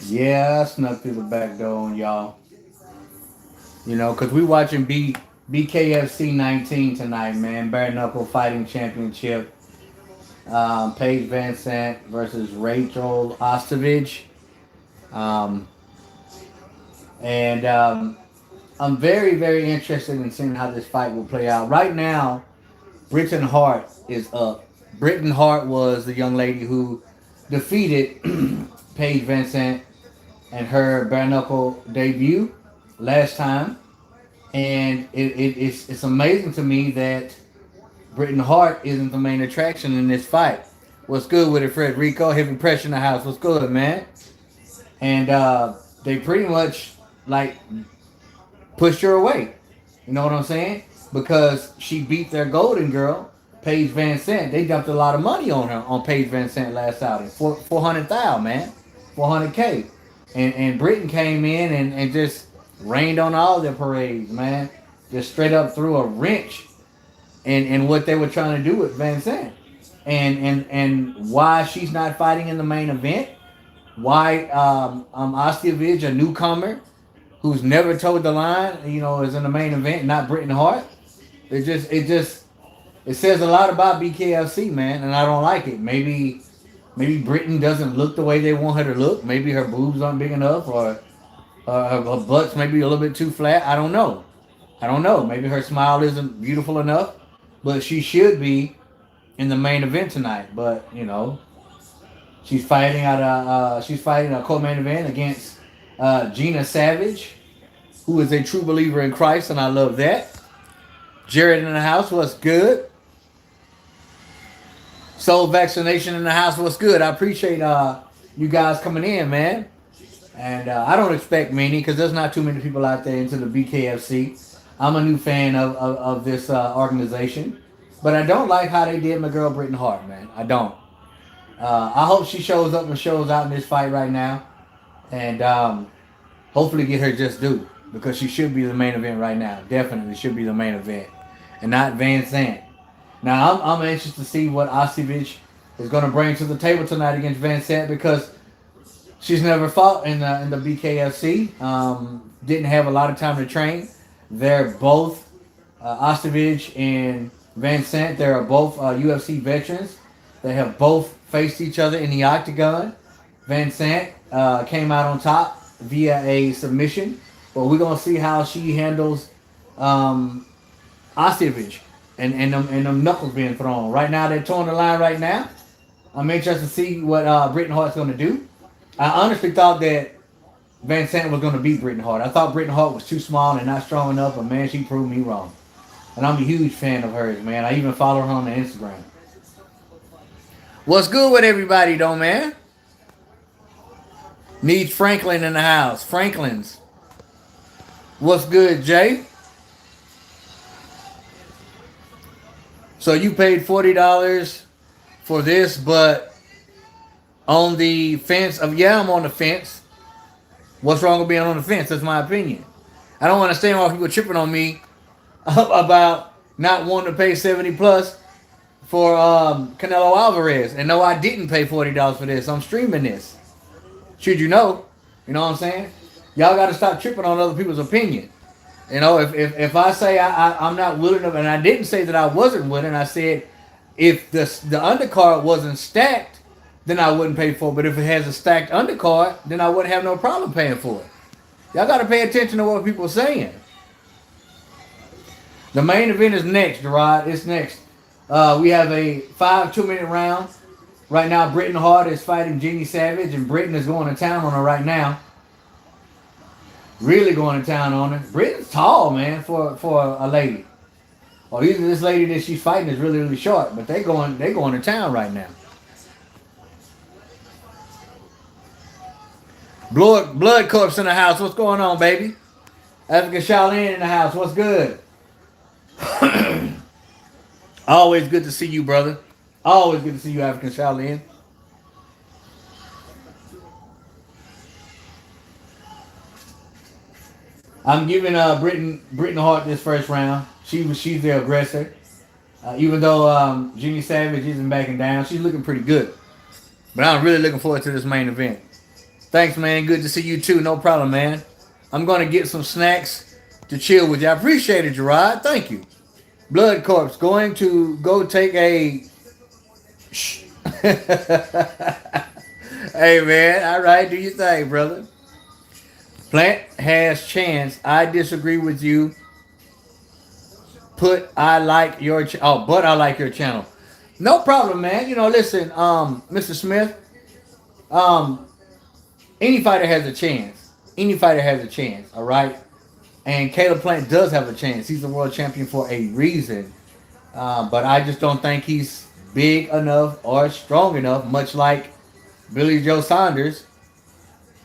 Yeah, I snuck through the back door on y'all. You know, because we watching BKFC 19 tonight, man. Bare Knuckle Fighting Championship. Paige VanZant versus Rachel Ostovich. Um, and I'm very, very interested in seeing how this fight will play out. Right now, Britton Hart is up. Britton Hart was the young lady who defeated Paige VanZant and her bare knuckle debut last time. And it's amazing to me that Britton Hart isn't the main attraction in this fight. What's good with it, Frederico? Heavy pressure in the house. What's good, man? And they pretty much like pushed her away. You know what I'm saying? Because she beat their golden girl, Paige VanZant. They dumped a lot of money on her on Paige VanZant last outing. 400,000, man. 400K. And Britain came in and just rained on all their parades, man. Just straight up threw a wrench in what they were trying to do with VanZant. And why she's not fighting in the main event. Why Ostovich, a newcomer, who's never toed the line, you know, is in the main event, not Britton Hart. It says a lot about BKFC, man, and I don't like it. Maybe Britton doesn't look the way they want her to look. Maybe her boobs aren't big enough, or her butt's maybe a little bit too flat. I don't know. I don't know. Maybe her smile isn't beautiful enough, but she should be in the main event tonight. But you know, she's fighting a co-main event against Gina Savage, who is a true believer in Christ, and I love that. Jared in the house, what's good? Soul vaccination in the house, what's good? I appreciate you guys coming in, man. And I don't expect many because there's not too many people out there into the BKFC. I'm a new fan of this organization, but I don't like how they did my girl Britton Hart, man. I don't. I hope she shows up and shows out in this fight right now, and hopefully get her just due because she should be the main event right now. Definitely should be the main event, and not VanZant. Now I'm anxious to see what Ostovich is going to bring to the table tonight against VanZant because she's never fought in the BKFC. Didn't have a lot of time to train. They're both Ostovich and VanZant. They are both UFC veterans. They have both faced each other in the octagon. VanZant came out on top via a submission, but we're gonna see how she handles Ostovich and them knuckles being thrown. Right now they're towing the line. Right now, I'm interested to see what Britton Hart's gonna do. I honestly thought that VanZant was gonna beat Britton Hart. I thought Britton Hart was too small and not strong enough, but man, she proved me wrong. And I'm a huge fan of hers, man. I even follow her on the Instagram. What's good with everybody, though, man? Needs Franklin in the house. Franklin's. What's good, Jay? So you paid $40 for this, but on the fence of I'm on the fence. What's wrong with being on the fence? That's my opinion. I don't understand why people tripping on me about not wanting to pay 70 plus for Canelo Alvarez. And no, I didn't pay $40 for this. I'm streaming this. Should you know? You know what I'm saying? Y'all got to stop tripping on other people's opinion. You know, if I say I'm not willing to, and I didn't say that I wasn't willing, I said if the undercard wasn't stacked, then I wouldn't pay for it. But if it has a stacked undercard, then I wouldn't have no problem paying for it. Y'all got to pay attention to what people are saying. The main event is next, Gerard. It's next. We have a 2-minute round. Right now, Britton Hart is fighting Jenny Savage, and Britton is going to town on her right now. Really going to town on her. Britton's tall, man, for a lady. Or either this lady that she's fighting is really, really short, but they going to town right now. Blood Corpse in the house. What's going on, baby? African Shaolin in the house. What's good? Always good to see you, brother. Always good to see you, African Shaolin. I'm giving Britton Hart this first round. She's the aggressor. Even though Jenny Savage isn't backing down, she's looking pretty good. But I'm really looking forward to this main event. Thanks, man. Good to see you too. No problem, man. I'm going to get some snacks to chill with you. I appreciate it, Gerard. Thank you. Blood Corpse going to go take a. Shh. Hey, man. All right. Do your thing, brother. Plant has chance. I disagree with you. But I like your channel. No problem, man. Listen, Mr. Smith. Um, any fighter has a chance. Any fighter has a chance. All right. And Caleb Plant does have a chance. He's a world champion for a reason. But I just don't think he's big enough or strong enough, much like Billy Joe Saunders.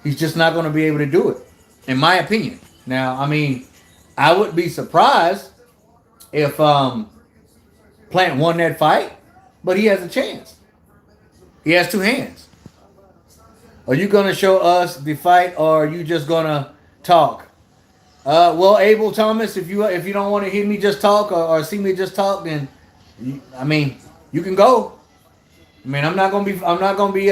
He's just not going to be able to do it, in my opinion. Now, I mean, I would be surprised if Plant won that fight, but he has a chance. He has two hands. Are you going to show us the fight, or are you just going to talk? Well, Abel Thomas, if you don't want to hear me just talk or see me just talk, then you can go. I mean, I'm not gonna be I'm not gonna be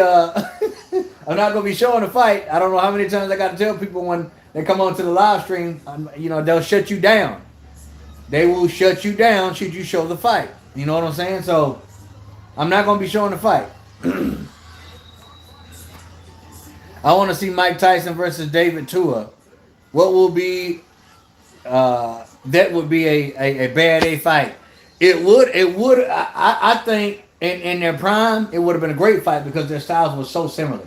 showing the fight. I don't know how many times I got to tell people when they come onto the live stream. They'll shut you down. They will shut you down should you show the fight. You know what I'm saying? So I'm not gonna be showing the fight. I want to see Mike Tyson versus David Tua. What will be that would be a bad A fight. It would I think in their prime it would have been a great fight because their styles were so similar.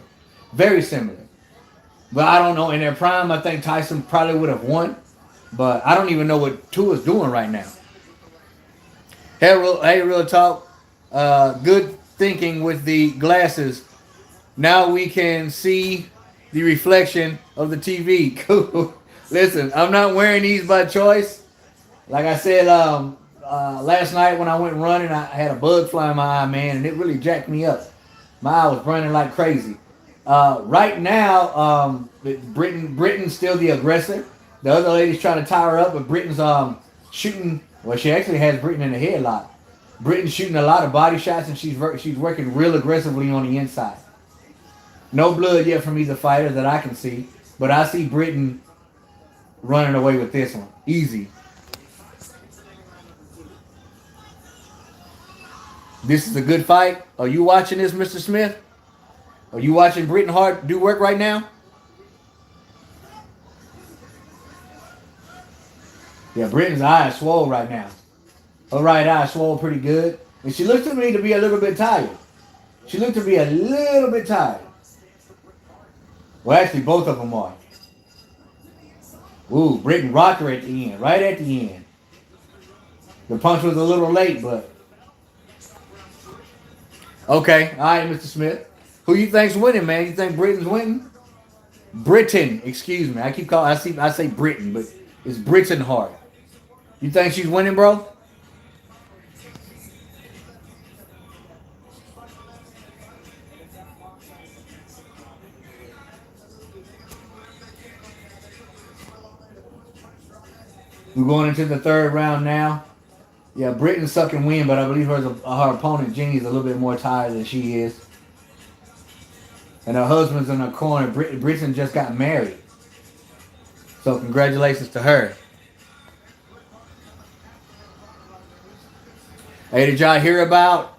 Very similar. But I don't know, in their prime I think Tyson probably would have won. But I don't even know what Tua's doing right now. Hey, real talk. Good thinking with the glasses. Now we can see the reflection of the TV. Cool. Listen, I'm not wearing these by choice. Like I said last night when I went running, I had a bug fly in my eye, man, and it really jacked me up. My eye was burning like crazy. Right now, Britain's still the aggressor. The other lady's trying to tie her up, but Britain's shooting. Well, she actually has Britain in the headlock. Britain's shooting a lot of body shots, and she's working real aggressively on the inside. No blood yet from either fighter that I can see, but I see Britain running away with this one. Easy. This is a good fight. Are you watching this, Mr. Smith? Are you watching Britain Hart do work right now? Yeah, Britain's eye is swole right now. Her right eye is swole pretty good. And she looks to me to be a little bit tired. She looked to be a little bit tired. Well, actually, both of them are. Ooh, Britain rocked her at the end, right at the end. The punch was a little late, but... Okay, all right, Mr. Smith. Who you think's winning, man? You think Britain's winning? Britain, excuse me. I say Britain, but it's Britain Hart. You think she's winning, bro? We're going into the third round now. Yeah, Britain's sucking wind, but I believe her opponent, Jeannie's a little bit more tired than she is. And her husband's in her corner. Britain just got married. So congratulations to her. Hey, did y'all hear about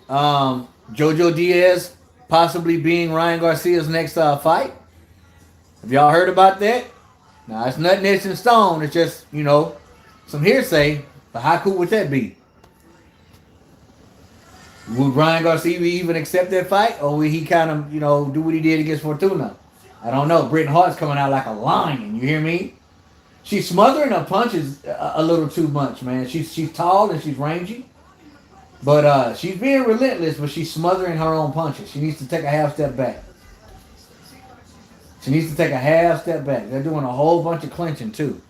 Jojo Diaz possibly being Ryan Garcia's next fight? Have y'all heard about that? Now, it's nothing that's in stone. It's just, some hearsay. But how cool would that be? Would Ryan Garcia even accept that fight? Or would he kind of, do what he did against Fortuna? I don't know. Britain Hart's coming out like a lion. You hear me? She's smothering her punches a little too much, man. She's tall and she's rangy. But she's being relentless, but she's smothering her own punches. She needs to take a half step back. She needs to take a half step back. They're doing a whole bunch of clinching, too.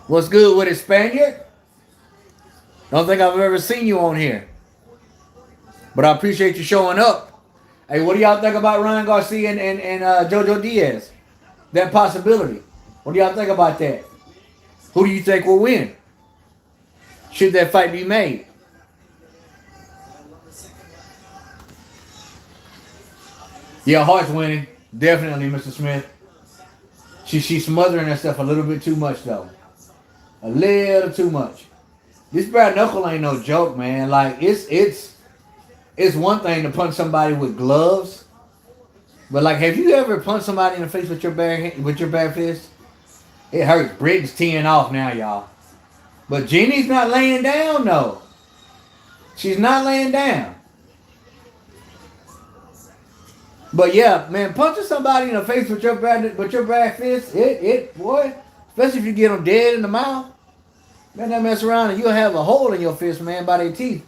What's good with it, Spaniard? Don't think I've ever seen you on here. But I appreciate you showing up. Hey, what do y'all think about Ryan Garcia and Jojo Diaz? That possibility. What do y'all think about that? Who do you think will win? Should that fight be made? Yeah, Hart's winning. Definitely, Mr. Smith. She's smothering herself a little bit too much though. A little too much. This bare knuckle ain't no joke, man. Like it's one thing to punch somebody with gloves, but like, have you ever punched somebody in the face with your bare fist? It hurts. Britain's teeing off now, y'all. But Jeannie's not laying down though. She's not laying down. But yeah, man, punching somebody in the face with your bare fist, boy, especially if you get them dead in the mouth, man, that mess around and you'll have a hole in your fist, man, by their teeth.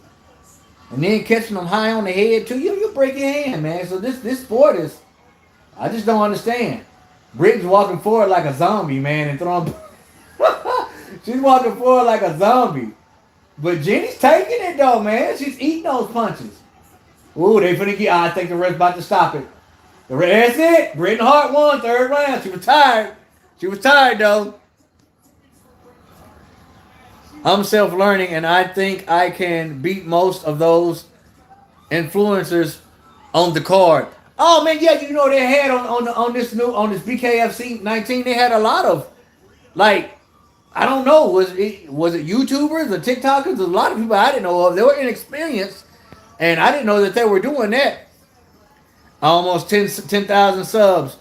And then catching them high on the head too, you'll break your hand, man. So this sport is, I just don't understand. Britain's walking forward like a zombie, man, and throwing. She's walking forward like a zombie. But Jenny's taking it though, man. She's eating those punches. Ooh, they finna get. I think the ref's about to stop it. That's it. Britain Hart won third round. She was tired. She was tired though. I'm self-learning, and I think I can beat most of those influencers on the card. Oh man, yeah, you know they had on this Bkfc 19. They had a lot of, like, I don't know, was it YouTubers or TikTokers? A lot of people I didn't know of. They were inexperienced, and I didn't know that they were doing that. Almost 10,000 subs.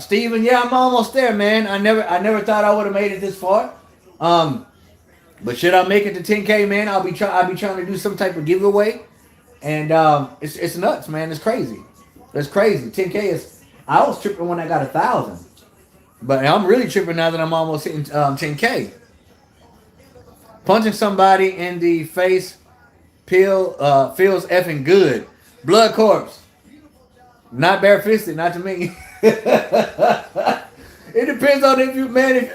Steven, yeah, I'm almost there, man. I never thought I would have made it this far. But should I make it to 10K, man? I'll be trying to do some type of giveaway, and it's nuts, man. It's crazy. It's crazy. 10K is. I was tripping when I got 1,000, but I'm really tripping now that I'm almost hitting 10K. Punching somebody in the face feels effing good. Blood corpse. Not barefisted, not to me. It depends on if you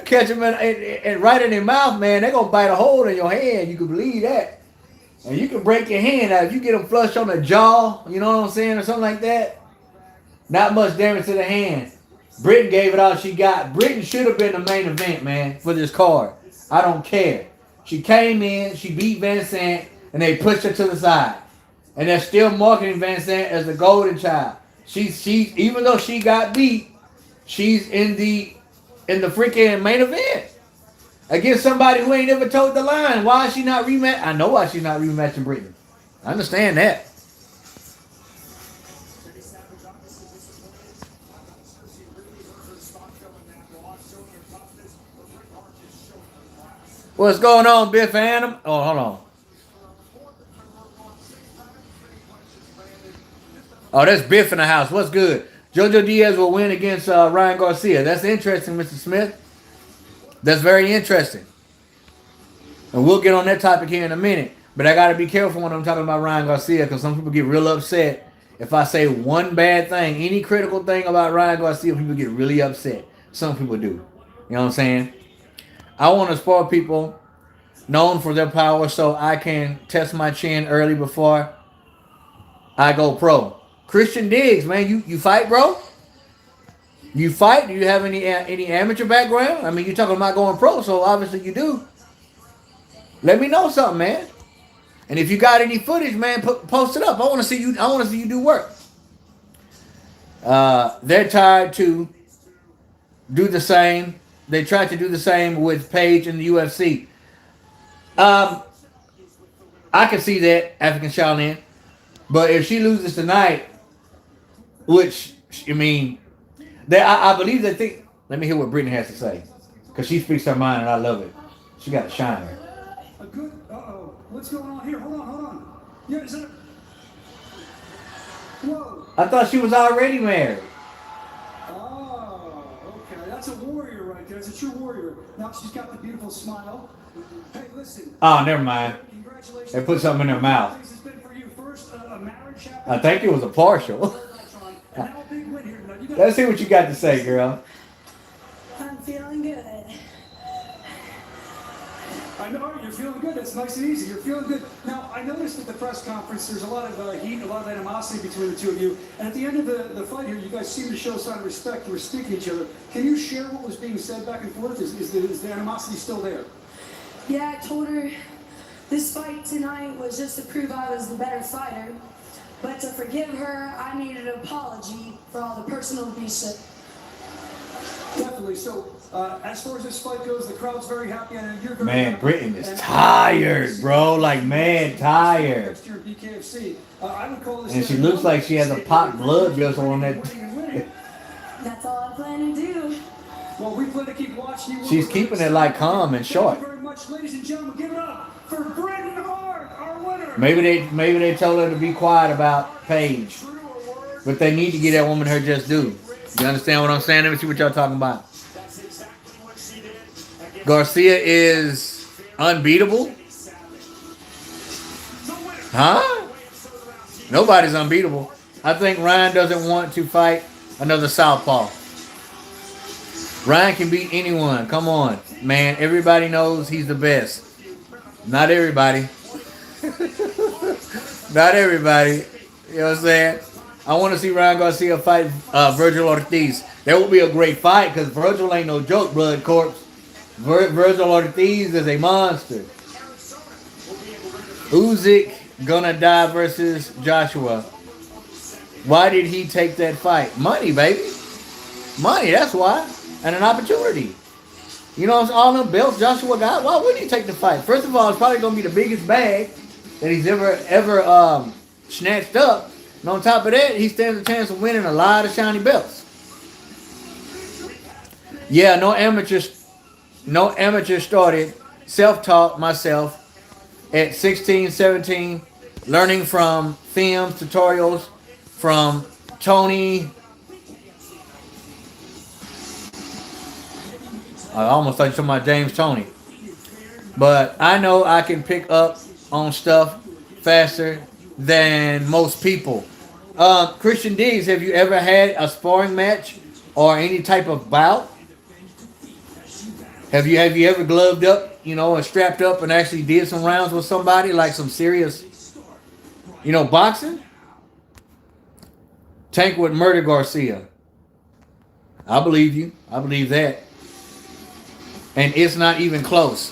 catch them and right in their mouth, man, they're gonna bite a hole in your hand. You can believe that, and you can break your hand out if you get them flush on the jaw. You know what I'm saying, or something like that. Not much damage to the hand. Britain gave it all she got. Britain should have been the main event, man, for this card. I don't care. She came in, she beat VanZant, and they pushed her to the side, and they're still marketing VanZant as the golden child. She's even though she got beat, she's in the freaking main event against somebody who ain't ever told the line. Why is she not rematch? I know why she's not rematching Britain. I understand that. What's going on, Biff Adam? Oh, hold on. Oh, that's Biff in the house. What's good? Jojo Diaz will win against Ryan Garcia. That's interesting, Mr. Smith. That's very interesting. And we'll get on that topic here in a minute. But I got to be careful when I'm talking about Ryan Garcia, because some people get real upset if I say one bad thing, any critical thing about Ryan Garcia. People get really upset. Some people do. You know what I'm saying? I want to spar people known for their power so I can test my chin early before I go pro. Christian Diggs, man, you fight, bro? You fight? Do you have any amateur background? I mean, you're talking about going pro, so obviously you do. Let me know something, man. And if you got any footage, man, post it up. I want to see you. I want to see you do work. They're tired to do the same. They tried to do the same with Paige in the UFC. I can see that, African Shaolin. But if she loses tonight, which, I mean, I believe they think. Let me hear what Brittany has to say, because she speaks her mind and I love it. She got a shiner. A good. What's going on here? Hold on. Yeah, is that? Whoa. I thought she was already married. Oh, okay. That's a warrior right there. That's a true warrior. Now she's got the beautiful smile. Hey, listen. Oh, never mind. Congratulations. They put something in her mouth. This has been for you. First, a marriage I think it was a partial. Let's see what you got to say, girl. I'm feeling good. I know you're feeling good. That's nice and easy. You're feeling good. Now, I noticed at the press conference there's a lot of heat, a lot of animosity between the two of you. And at the end of the fight here, you guys seem to show sign of respect. You were speaking to each other. Can you share what was being said back and forth? Is the animosity still there? Yeah, I told her this fight tonight was just to prove I was the better fighter. But to forgive her, I need an apology for all the personal abuse. Definitely. So, as far as this fight goes, the crowd's very happy. I know you're very Man, happy. Britain is tired, bro. Like, man, tired. Next year at Bkfc. I would call this And she looks like she has a pot blood vessel on that. That's all I plan to do. Well, we plan to keep watching you. She's keeping it like calm and short. Thank you very much, ladies and gentlemen. Give it up for Brendan Hart, our winner. Maybe they told her to be quiet about Paige, but they need to give that woman her just due. You understand what I'm saying? Let me see what y'all talking about. Garcia is unbeatable? Huh? Nobody's unbeatable. I think Ryan doesn't want to fight another southpaw. Ryan can beat anyone. Come on, man. Everybody knows he's the best. Not everybody. Not everybody. You know what I'm saying? I want to see Ryan Garcia fight Virgil Ortiz. That would be a great fight because Virgil ain't no joke, blood corpse. Virgil Ortiz is a monster. Usyk gonna die versus Joshua. Why did he take that fight? Money, baby. Money, that's why. And an opportunity. You know, all them belts Joshua got. Why wouldn't he take the fight? First of all, it's probably gonna be the biggest bag that he's ever snatched up. And on top of that, he stands a chance of winning a lot of shiny belts. Yeah, no amateur started. Self-taught myself at 16, 17, learning from films, tutorials, from Tony. I almost thought you were talking about James Tony. But I know I can pick up on stuff faster than most people. Christian Diggs, have you ever had a sparring match or any type of bout? Have you ever gloved up, and strapped up and actually did some rounds with somebody, like some serious, boxing? Tank would murder Garcia. I believe you. I believe that. And it's not even close.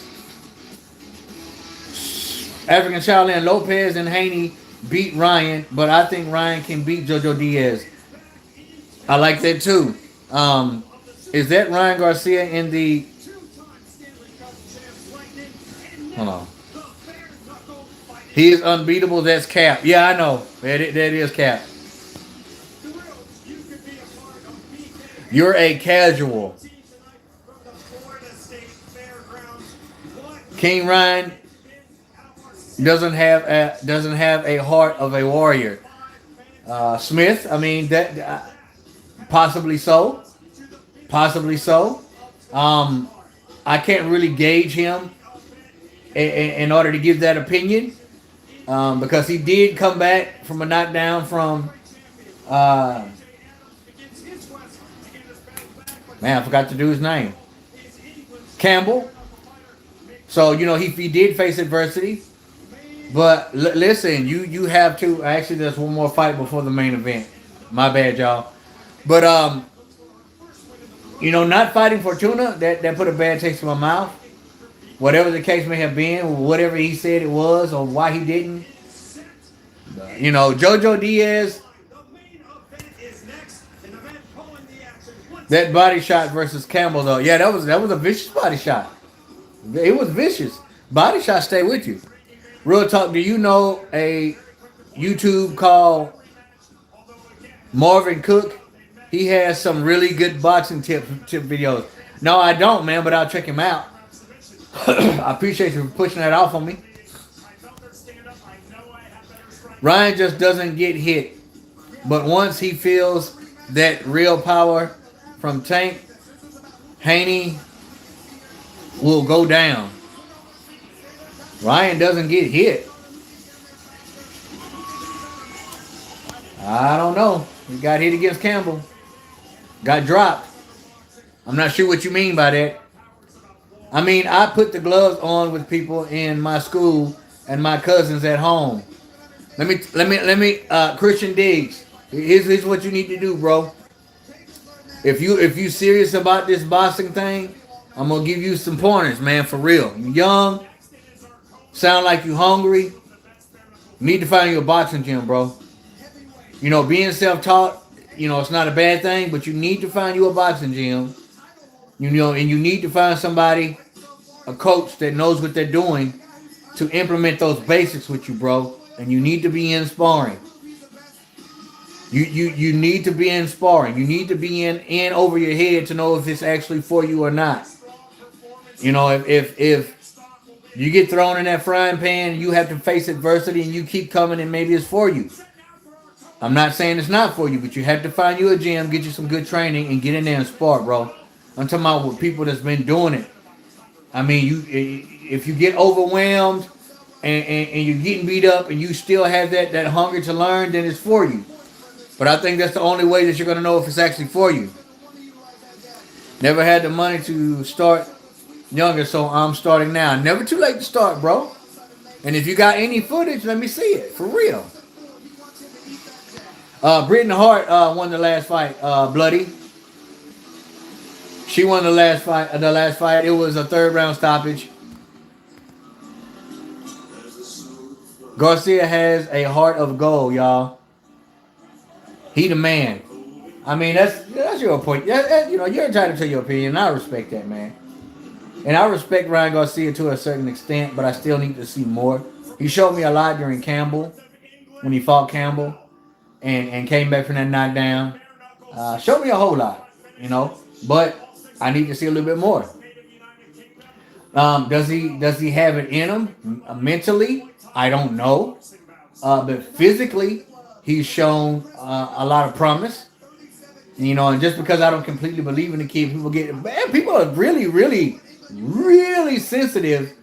African Shaolin Lopez and Haney beat Ryan, but I think Ryan can beat Jojo Diaz. I like that too. Is that Ryan Garcia in the... Hold on. He is unbeatable. That's Cap. Yeah, I know. That is Cap. You're a casual. King Ryan doesn't have a heart of a warrior. Smith, I mean that possibly so. Possibly so. I can't really gauge him in order to give that opinion because he did come back from a knockdown from man, I forgot to do his name. Campbell. So, he did face adversity. But listen, you have to... Actually, there's one more fight before the main event. My bad, y'all. But, not fighting Fortuna, that put a bad taste in my mouth. Whatever the case may have been, whatever he said it was, or why he didn't. Jojo Diaz... That body shot versus Campbell, though. Yeah, that was a vicious body shot. It was vicious. Body shots stay with you. Real talk, do you know a YouTube called Marvin Cook? He has some really good boxing tip videos. No, I don't, man, but I'll check him out. I appreciate you for pushing that off on me. Ryan just doesn't get hit. But once he feels that real power from Tank, Haney will go down. Ryan doesn't get hit. I don't know. He got hit against Campbell. Got dropped. I'm not sure what you mean by that. I mean, I put the gloves on with people in my school and my cousins at home. Let me Christian Diggs. Here's what you need to do, bro. If you serious about this boxing thing, I'm gonna give you some pointers, man, for real. You young, sound like you hungry. Need to find you a boxing gym, bro. You know, being self-taught, you know, it's not a bad thing, but you need to find you a boxing gym. You know, and you need to find somebody, a coach that knows what they're doing to implement those basics with you, bro. And you need to be in sparring. You need to be in sparring. You need to be in over your head to know if it's actually for you or not. You know, if you get thrown in that frying pan, you have to face adversity and you keep coming and maybe it's for you. I'm not saying it's not for you, but you have to find you a gym, get you some good training, and get in there and spar, bro. I'm talking about with people that's been doing it. I mean, if you get overwhelmed and you're getting beat up and you still have that hunger to learn, then it's for you. But I think that's the only way that you're going to know if it's actually for you. Never had the money to start younger, so I'm starting now. Never too late to start, bro. And if you got any footage, let me see it. For real. Brittany Hart won the last fight, bloody. She won the last fight. It was a third round stoppage. Garcia has a heart of gold, y'all. He the man. I mean, that's your point. You know, you're entitled to your opinion. And I respect that, man. And I respect Ryan Garcia to a certain extent, but I still need to see more. He showed me a lot during Campbell, when he fought Campbell, and came back from that knockdown. Showed me a whole lot, you know. But I need to see a little bit more. Does he have it in him mentally? I don't know. But physically, he's shown a lot of promise. You know, and just because I don't completely believe in the kid, people are really, really, really sensitive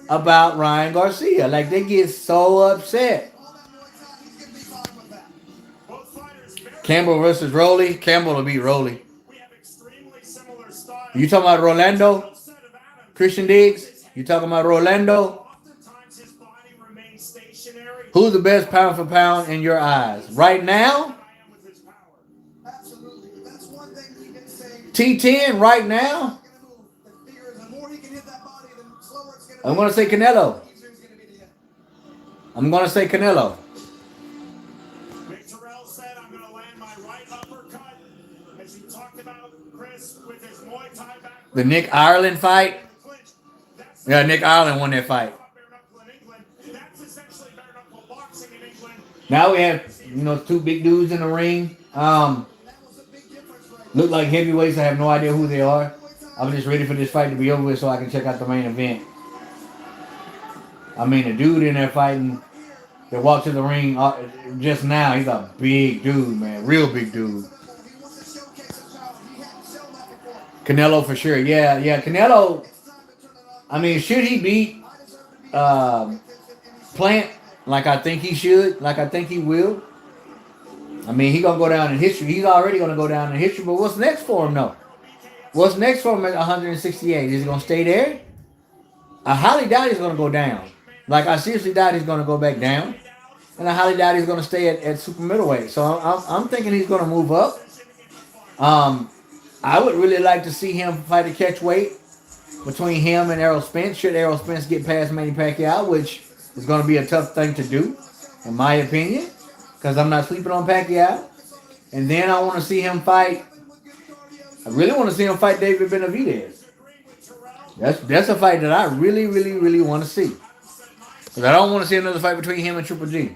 about Ryan Garcia. Like, they get so upset. Campbell versus Rolly. Campbell will beat Rolly. You talking about Rolando? Christian Diggs? You talking about Rolando? Who's the best pound for pound in your eyes? Right now? T10 right now? I'm going to say Canelo. The Nick Ireland fight? Yeah, Nick Ireland won that fight. Now we have, you know, two big dudes in the ring. Look like heavyweights. I have no idea who they are. I'm just ready for this fight to be over with so I can check out the main event. I mean, the dude in there fighting that walked to the ring just now, he's a big dude, man. Real big dude. Canelo for sure. Yeah. Canelo, I mean, should he beat Plant like I think he should, like I think he will? I mean, he's going to go down in history. He's already going to go down in history, but what's next for him, though? What's next for him at 168? Is he going to stay there? I highly doubt he's going to go down. Like, I seriously doubt he's going to go back down. And I highly doubt he's going to stay at super middleweight. So I'm thinking he's going to move up. I would really like to see him fight a catch weight between him and Errol Spence. Should Errol Spence get past Manny Pacquiao, which is going to be a tough thing to do, in my opinion, because I'm not sleeping on Pacquiao. And then I want to see him fight. I really want to see him fight David Benavidez. That's a fight that I really, really, really want to see. Because I don't want to see another fight between him and Triple G.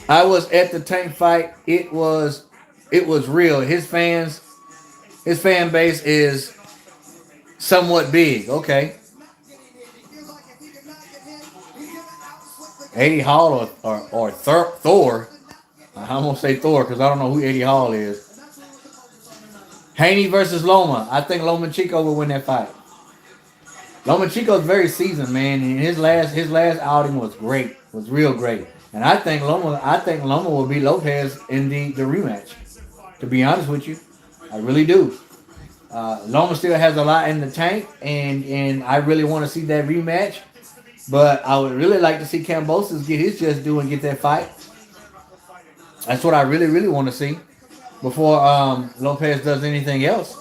I was at the Tank fight. It was real. His fan base is somewhat big. Okay. Eddie Hall or Thor. I'm going to say Thor because I don't know who Eddie Hall is. Haney versus Loma. I think Loma Chico will win that fight. Loma Chico's very seasoned, man, and his last outing was great. Was real great. And I think Loma will beat Lopez in the rematch. To be honest with you. I really do. Loma still has a lot in the tank, and I really want to see that rematch. But I would really like to see Kambosos get his just due and get that fight. That's what I really, really want to see before Lopez does anything else.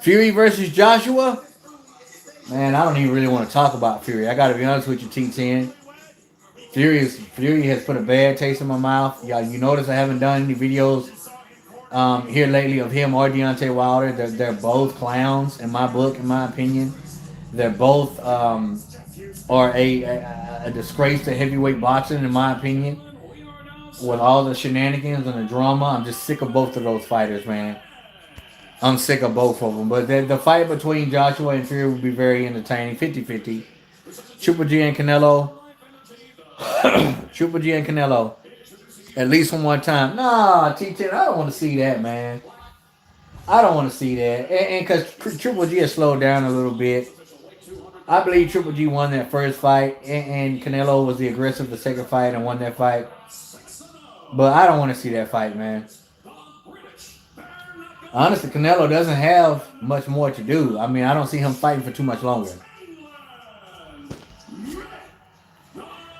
Fury versus Joshua. Man, I don't even really want to talk about Fury. I got to be honest with you, T10. Fury has put a bad taste in my mouth. Y'all, you notice I haven't done any videos here lately of him or Deontay Wilder. They're both clowns in my book, in my opinion. They're both are a disgrace to heavyweight boxing, in my opinion. With all the shenanigans and the drama, I'm just sick of both of those fighters, man. I'm sick of both of them. But the fight between Joshua and Fury will be very entertaining. 50-50. Triple G and Canelo. Triple G and Canelo. At least one more time. Nah, T10, I don't want to see that, man. I don't want to see that. And because Triple G has slowed down a little bit. I believe Triple G won that first fight. And Canelo was the aggressive the second fight and won that fight. But I don't want to see that fight, man. Honestly, Canelo doesn't have much more to do. I mean, I don't see him fighting for too much longer.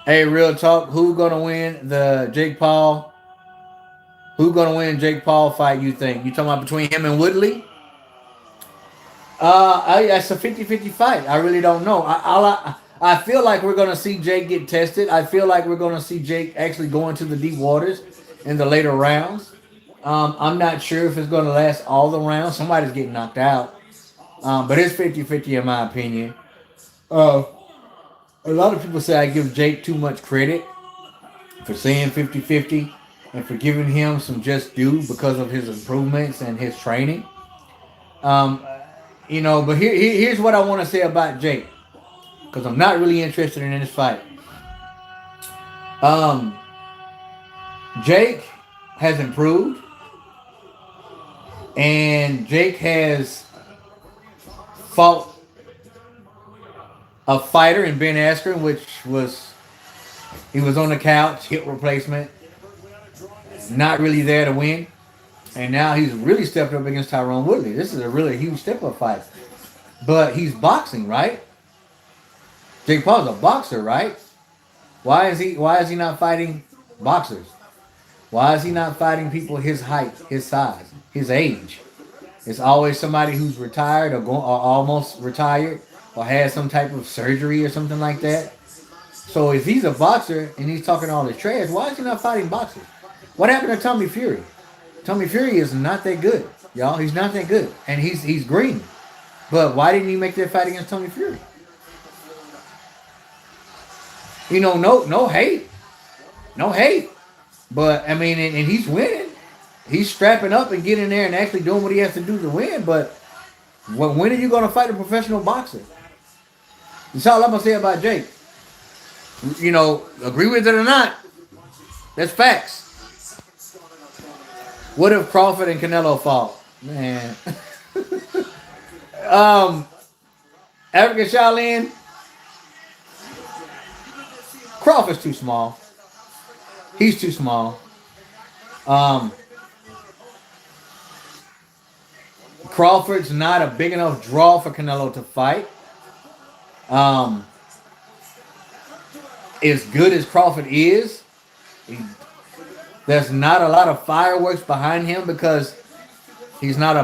Hey, real talk. Who gonna win the Jake Paul? Who gonna win Jake Paul fight? You think? You talking about between him and Woodley? That's a 50-50 fight. I really don't know. I feel like we're gonna see Jake get tested. I feel like we're gonna see Jake actually go into the deep waters in the later rounds. I'm not sure if it's going to last all the rounds. Somebody's getting knocked out. But it's 50-50 in my opinion. A lot of people say I give Jake too much credit for saying 50-50 and for giving him some just due because of his improvements and his training. But here's what I want to say about Jake. Because I'm not really interested in this fight. Jake has improved. And Jake has fought a fighter in Ben Askren, he was on the couch, hip replacement, not really there to win. And now he's really stepped up against Tyron Woodley. This is a really huge step-up fight. But he's boxing, right? Jake Paul's a boxer, right? Why is he not fighting boxers? Why is he not fighting people his height, his size, his age? It's always somebody who's retired or almost retired or has some type of surgery or something like that. So if he's a boxer and he's talking all this trash, why is he not fighting boxers? What happened to Tommy Fury? Tommy Fury is not that good, y'all. He's not that good. And he's green. But why didn't he make that fight against Tommy Fury? No hate. No hate. But, I mean, and he's winning. He's strapping up and getting there and actually doing what he has to do to win. But when are you going to fight a professional boxer? That's all I'm going to say about Jake. Agree with it or not, that's facts. What if Crawford and Canelo fought? Man. African Shaolin. Crawford's too small. He's too small. Crawford's not a big enough draw for Canelo to fight. As good as Crawford is, there's not a lot of fireworks behind him because he's not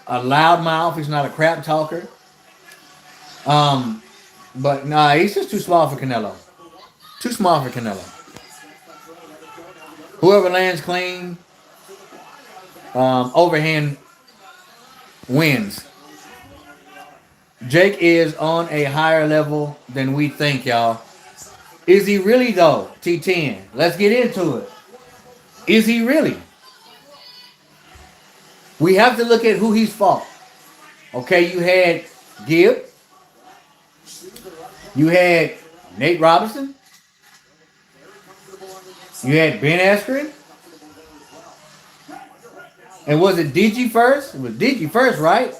a loud mouth. He's not a crap talker. But nah, he's just too small for Canelo. Too small for Canelo. Whoever lands clean, overhand wins. Jake is on a higher level than we think, y'all. Is he really, though? T10. Let's get into it. Is he really? We have to look at who he's fought. Okay, you had Gibb. You had Nate Robinson. You had Ben Askren. And was it DG first? It was DG first, right?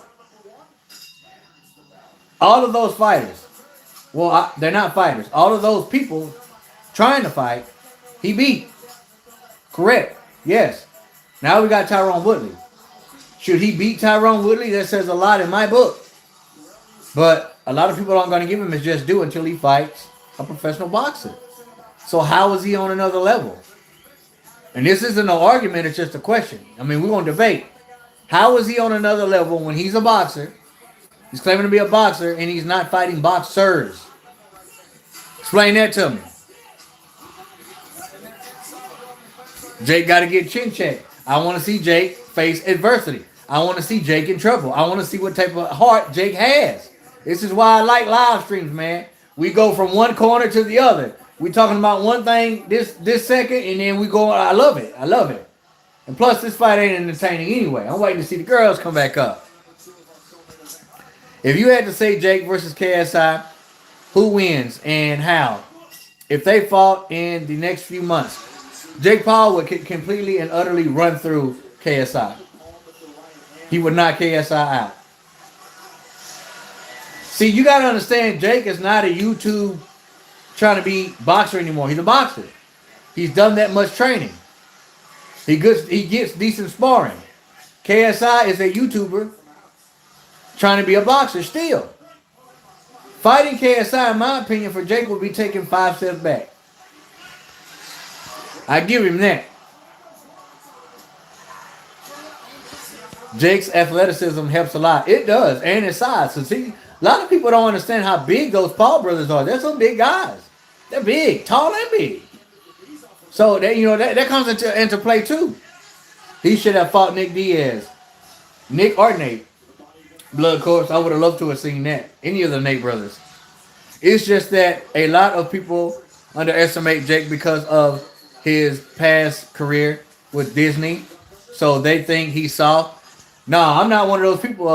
All of those fighters. Well, they're not fighters. All of those people trying to fight, he beat. Correct. Yes. Now we got Tyron Woodley. Should he beat Tyron Woodley? That says a lot in my book. But a lot of people aren't going to give him his just due until he fights a professional boxer. So how is he on another level? And this isn't an argument, it's just a question. I mean, we're going to debate. How is he on another level when he's a boxer He's claiming to be a boxer, and he's not fighting boxers. Explain that to me. Jake got to get chin checked. I want to see Jake face adversity. I want to see Jake in trouble. I want to see what type of heart Jake has. This is why I like live streams, man. We go from one corner to the other. We talking about one thing this second, and then we go. I love it. I love it. And plus, this fight ain't entertaining anyway. I'm waiting to see the girls come back up. If you had to say Jake versus KSI, who wins and how? If they fought in the next few months, Jake Paul would completely and utterly run through KSI. He would knock KSI out. See, you got to understand, Jake is not a YouTube trying to be boxer anymore. He's a boxer. He's done that much training. He gets decent sparring. KSI is a YouTuber trying to be a boxer still. Fighting KSI, in my opinion, for Jake would be taking 5 steps back. I give him that. Jake's athleticism helps a lot. It does, and his size. So see, a lot of people don't understand how big those Paul brothers are. They're some big guys. They're big, tall and big. So that comes into play too. He should have fought Nick Diaz, Nick or Nate. Blood Corpse. I would have loved to have seen that. Any of the Nate brothers. It's just that a lot of people underestimate Jake because of his past career with Disney. So they think he's soft. No, I'm not one of those people,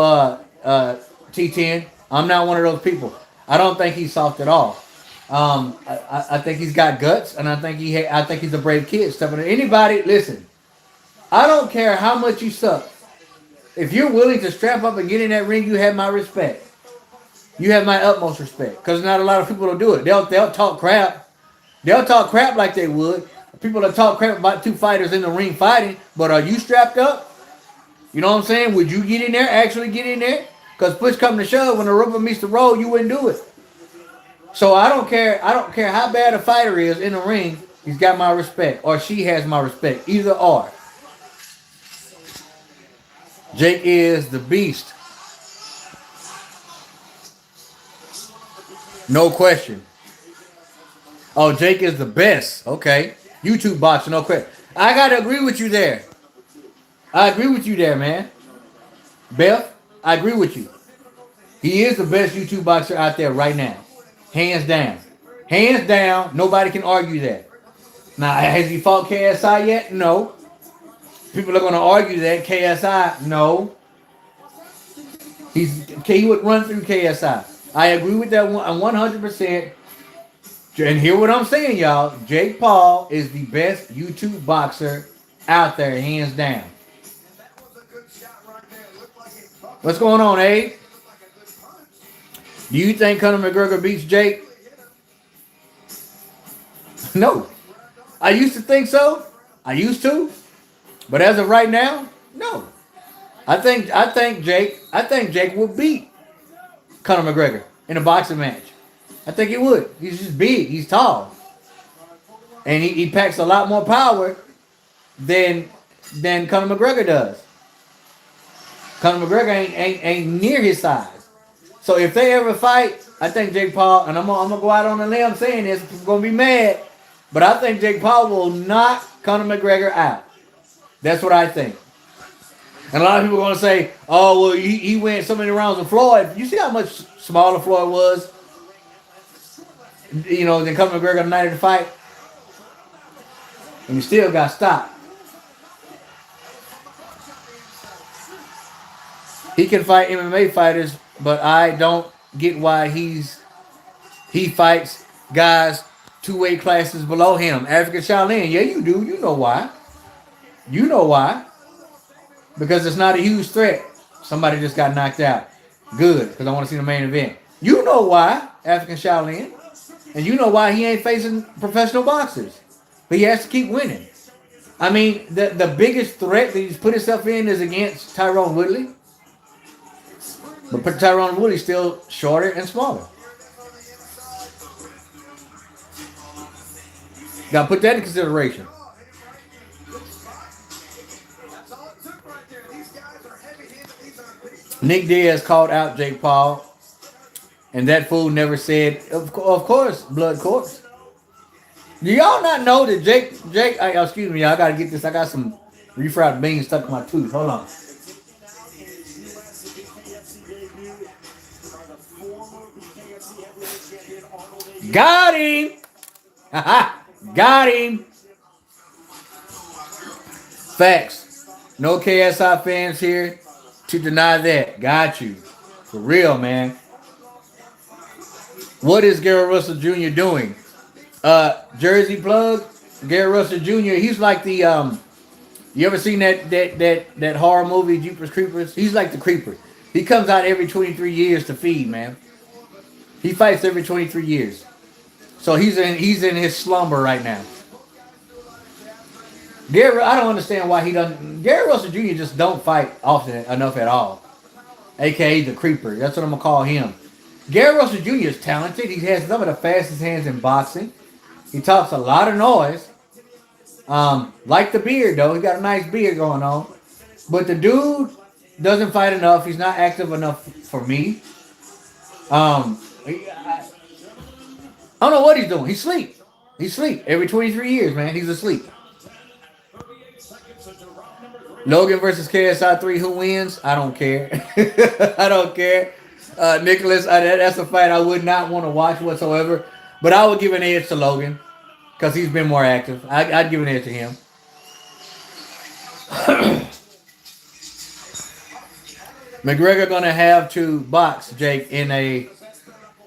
T10. I'm not one of those people. I don't think he's soft at all. I think he's got guts, and I think he's a brave kid. Anybody, listen, I don't care how much you suck. If you're willing to strap up and get in that ring, you have my respect. You have my utmost respect. Because not a lot of people will do it. They'll talk crap. They'll talk crap like they would. People that talk crap about two fighters in the ring fighting, but are you strapped up? You know what I'm saying? Would you get in there, actually get in there? Because push come to shove, when the rubber meets the road, you wouldn't do it. So I don't care. I don't care how bad a fighter is in the ring. He's got my respect, or she has my respect. Either or. Jake is the beast. No question. Oh, Jake is the best. Okay. YouTube boxer, no question. I got to agree with you there. I agree with you there, man. Beth, I agree with you. He is the best YouTube boxer out there right now. Hands down. Hands down. Nobody can argue that. Now, has he fought KSI yet? No. People are going to argue that. KSI, no. He would run through KSI. I agree with that 100%. And hear what I'm saying, y'all. Jake Paul is the best YouTube boxer out there, hands down. What's going on, Abe? Do you think Conor McGregor beats Jake? No. I used to think so. I used to. But as of right now, no. I think Jake will beat Conor McGregor in a boxing match. I think he would. He's just big. He's tall. And he packs a lot more power than Conor McGregor does. Conor McGregor ain't near his size. So if they ever fight, I think Jake Paul, and I'm gonna go out on a limb saying this, I'm gonna be mad, but I think Jake Paul will knock Conor McGregor out. That's what I think. And a lot of people are gonna say, oh well, he went so many rounds with Floyd. You see how much smaller Floyd was? You know, than Conor McGregor the night of the fight. And he still got stopped. He can fight MMA fighters, but I don't get why he fights guys 2 weight classes below him. African Shaolin, yeah, you do. You know why. You know why. Because it's not a huge threat. Somebody just got knocked out. Good, because I want to see the main event. You know why, African Shaolin. And you know why he ain't facing professional boxers. But he has to keep winning. I mean, the biggest threat that he's put himself in is against Tyrone Woodley. But Tyrone Woodley's still shorter and smaller. Got to put that in consideration. Nick Diaz called out Jake Paul, and that fool never said, of course, blood corpse. Do y'all not know that excuse me, y'all gotta get this. I got some refried beans stuck in my tooth. Hold on. Got him! Got him! Facts. No KSI fans here to deny that. Got you. For real, man. What is Gary Russell Jr. doing? Jersey plug. Gary Russell Jr. He's like the you ever seen that horror movie Jeepers Creepers? He's like the creeper. He comes out every 23 years to feed, man. He fights every 23 years. So he's in his slumber right now. I don't understand why he doesn't. Gary Russell Jr. just don't fight often enough at all. AKA the creeper. That's what I'm gonna call him. Gary Russell Jr. is talented. He has some of the fastest hands in boxing. He talks a lot of noise. Like the beard though. He got a nice beard going on. But the dude doesn't fight enough. He's not active enough for me. I don't know what he's doing. He's asleep. He's asleep. Every 23 years, man. He's asleep. Logan versus KSI 3. Who wins? I don't care. I don't care. Nicholas, that's a fight I would not want to watch whatsoever. But I would give an edge to Logan because he's been more active. I'd give an edge to him. McGregor going to have to box Jake in a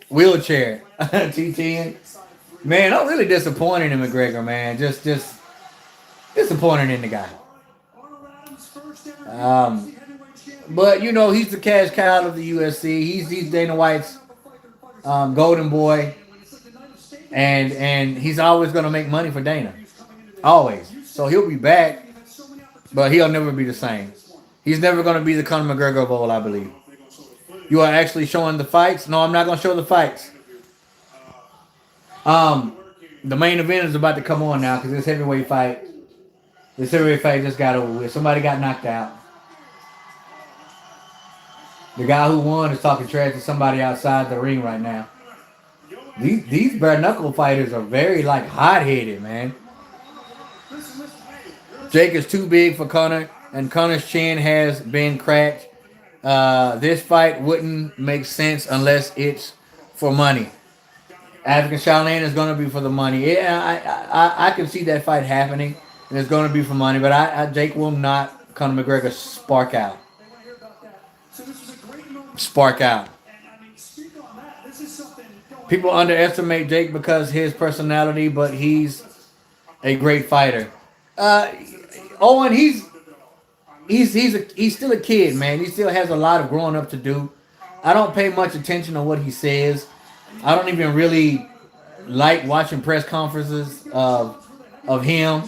wheelchair. T10. Man, I'm really disappointed in McGregor, man. Just disappointed in the guy. But you know he's the cash cow of the UFC. He's Dana White's golden boy, and he's always gonna make money for Dana, always. So he'll be back, but he'll never be the same. He's never gonna be the Conor McGregor of old, I believe. You are actually showing the fights? No, I'm not gonna show the fights. The main event is about to come on now because this heavyweight fight just got over with. Somebody got knocked out. The guy who won is talking trash to somebody outside the ring right now. These bare knuckle fighters are very hot-headed, man. Jake is too big for Conor, and Conor's chin has been cracked. This fight wouldn't make sense unless it's for money. African Shaolin is going to be for the money. Yeah, I can see that fight happening, and it's going to be for money. But Jake will not Conor McGregor spark out. Spark out. People underestimate Jake because his personality, but he's a great fighter. Owen, he's still a kid, man. He still has a lot of growing up to do. I don't pay much attention to what he says. I don't even really like watching press conferences of him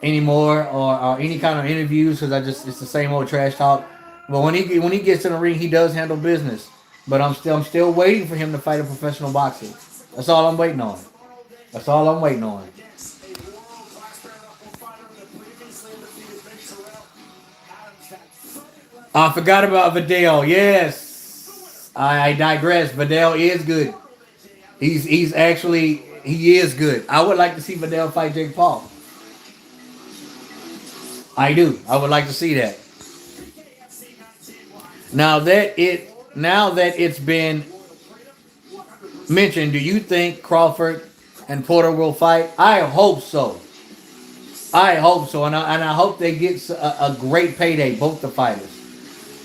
anymore or any kind of interviews because it's the same old trash talk. But when he gets in the ring, he does handle business. But I'm still waiting for him to fight a professional boxer. That's all I'm waiting on. That's all I'm waiting on. I forgot about Vidal. Yes, I digress. Vidal is good. He is good. I would like to see Vidal fight Jake Paul. I do. I would like to see that. Now that it's been mentioned, do you think Crawford and Porter will fight? I hope so. I hope so, and I hope they get a great payday, both the fighters.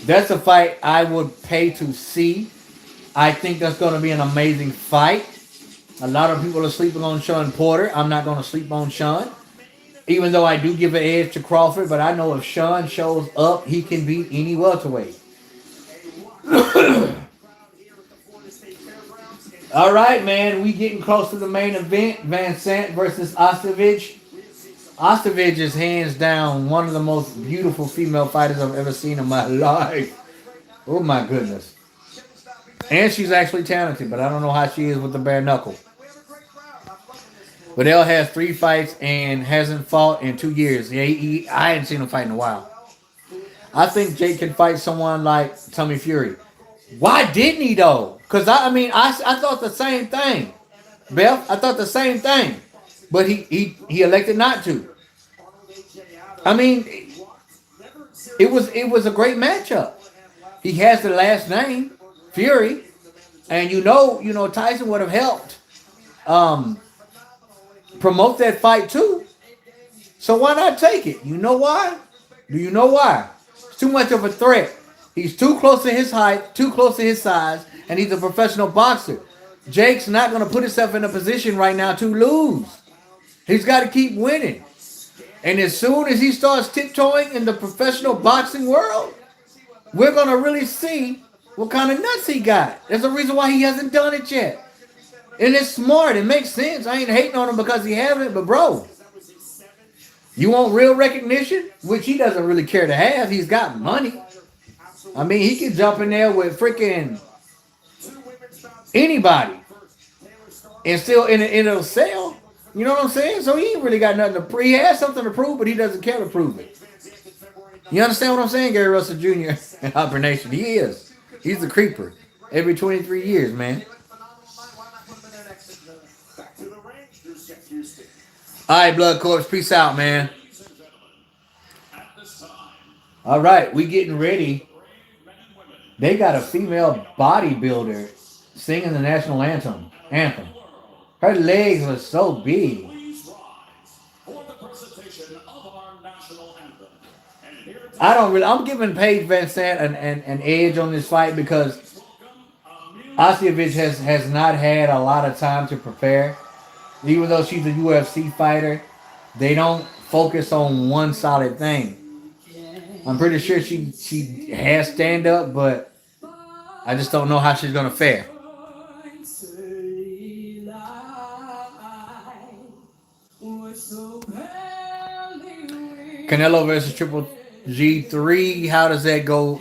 That's a fight I would pay to see. I think that's going to be an amazing fight. A lot of people are sleeping on Sean Porter. I'm not going to sleep on Sean. Even though I do give an edge to Crawford, but I know if Sean shows up, he can beat any welterweight. All right, man. We getting close to the main event. VanZant versus Ostovich. Ostovich is hands down one of the most beautiful female fighters I've ever seen in my life. Oh, my goodness. And she's actually talented, but I don't know how she is with the bare knuckle. Vidal has 3 fights and hasn't fought in 2 years. Yeah, I hadn't seen him fight in a while. I think Jake can fight someone like Tommy Fury. Why didn't he though? Because I thought the same thing. Beth, I thought the same thing. But he elected not to. I mean, it was a great matchup. He has the last name, Fury, and Tyson would have helped um, promote that fight too. So why not take it? You know why? Do you know why? It's too much of a threat. He's too close to his height, too close to his size, and he's a professional boxer. Jake's not going to put himself in a position right now to lose. He's got to keep winning. And as soon as he starts tiptoeing in the professional boxing world, we're going to really see what kind of nuts he got. There's a reason why he hasn't done it yet. And it's smart. It makes sense. I ain't hating on him because he hasn't, but bro, you want real recognition, which he doesn't really care to have. He's got money. I mean, he can jump in there with freaking anybody and still it'll sell. You know what I'm saying? So he ain't really got nothing to prove. He has something to prove, but he doesn't care to prove it. You understand what I'm saying, Gary Russell Jr. in Upper Nation? He is. He's the creeper. Every 23 years, man. All right, Blood Corpse. Peace out, man. All right, we getting ready. They got a female bodybuilder singing the national anthem. Her legs were so big. I'm giving Paige VanZant an edge on this fight because Ostovich has not had a lot of time to prepare. Even though she's a UFC fighter, they don't focus on one solid thing. I'm pretty sure she has stand up, but I just don't know how she's gonna fare. Canelo versus Triple G3. How does that go?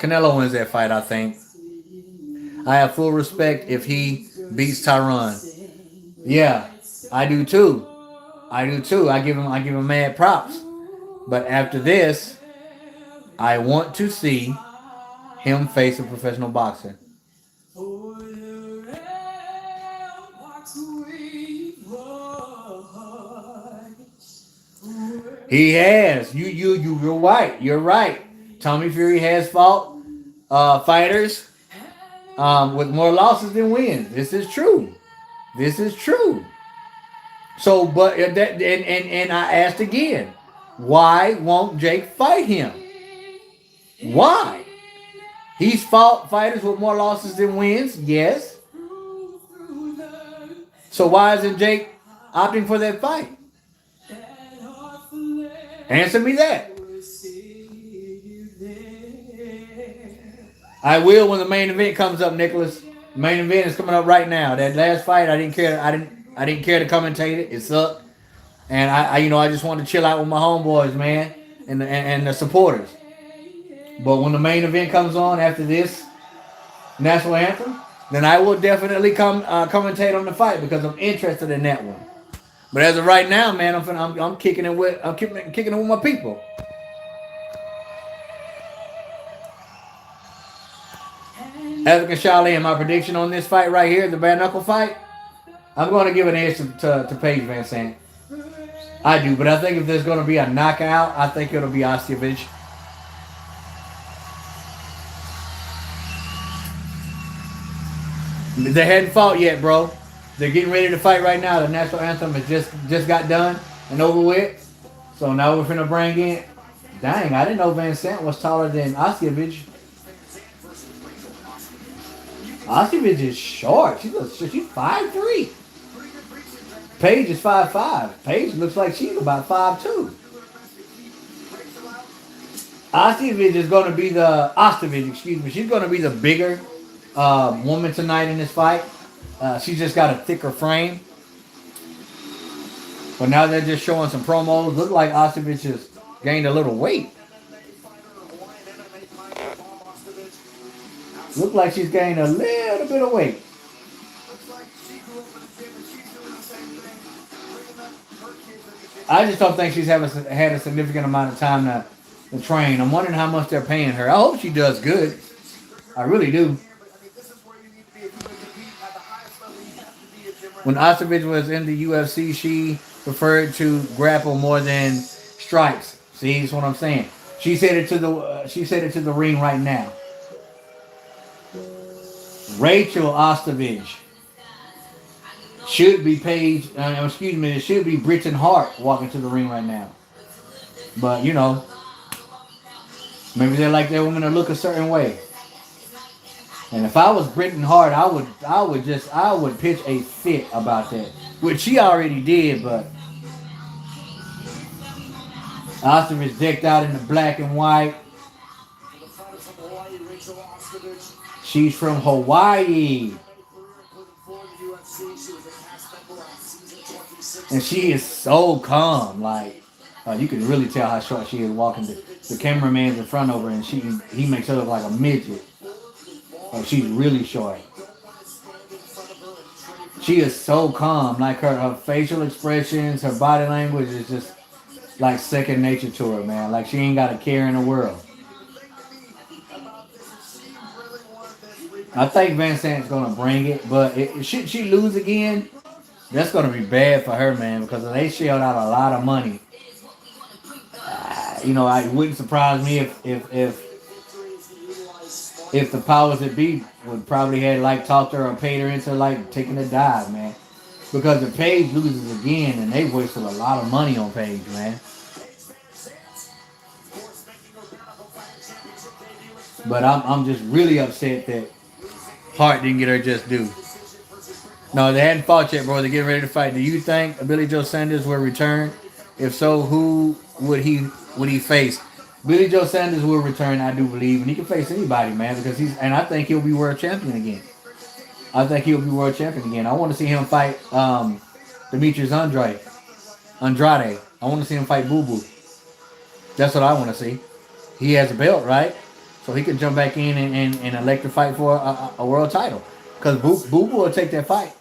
Canelo wins that fight, I think. I have full respect if he beats Tyron. Yeah, I do too. I give him mad props. But after this, I want to see him face a professional boxer. He has. You're right. You're right. Tommy Fury has fought fighters with more losses than wins. This is true. So, but and I asked again, why won't Jake fight him? Why? He's fought fighters with more losses than wins. Yes. So why isn't Jake opting for that fight? Answer me that. I will when the main event comes up, Nicholas. The main event is coming up right now. That last fight, I didn't care to commentate it. It sucked, and I just wanted to chill out with my homeboys, man, and the supporters. But when the main event comes on after this national anthem, then I will definitely commentate on the fight because I'm interested in that one. But as of right now, man, I'm kicking it with my people. African Charlie, my prediction on this fight right here, the bare knuckle fight, I'm going to give an edge to Paige VanZant. I do, but I think if there's going to be a knockout, I think it'll be Ostovich. They hadn't fought yet, bro. They're getting ready to fight right now. The national anthem has just got done and over with. So now we're finna bring in. Dang, I didn't know VanZant was taller than Ostovich. Ostovich is short. She's 5'3". Paige is 5'5". Paige looks like she's about 5'2". Ostovich is going to be she's going to be the bigger woman tonight in this fight. She's just got a thicker frame. But now they're just showing some promos. Look like Ostovich has gained a little weight. Look like she's gained a little bit of weight. I just don't think she's had a significant amount of time to train. I'm wondering how much they're paying her. I hope she does good. I really do. When Ostovich was in the UFC, she preferred to grapple more than strikes. See, that's what I'm saying. She said it to the ring right now. Rachel Ostovich should be Paige. Excuse me. It should be Britton Hart walking to the ring right now. But you know, maybe they like their women to look a certain way. And if I was Britton Hart, I would pitch a fit about that, which she already did. But Ostovich decked out in the black and white. She's from Hawaii. And she is so calm. Like, you can really tell how short she is walking. The cameraman's in front of her, and he makes her look like a midget. She's really short. She is so calm. Like her facial expressions, her body language is just like second nature to her, man. Like she ain't got a care in the world. I think VanZant's gonna bring it, but should she lose again, that's gonna be bad for her, man, because they shelled out a lot of money. It wouldn't surprise me if the powers that be would probably had talked to her or paid her into taking a dive, man. Because if Paige loses again, and they wasted a lot of money on Paige, man. But I'm just really upset that Hart didn't get her just due. No, they hadn't fought yet, bro. They're getting ready to fight. Do you think Billy Joe Sanders will return? If so, who would he face? Billy Joe Sanders will return, I do believe, and he can face anybody, man, because I think he'll be world champion again. I want to see him fight Demetrius Andrade. I want to see him fight Boo Boo. That's what I want to see. He has a belt, right? So he can jump back in and elect to fight for a world title. Because Boo Boo will take that fight.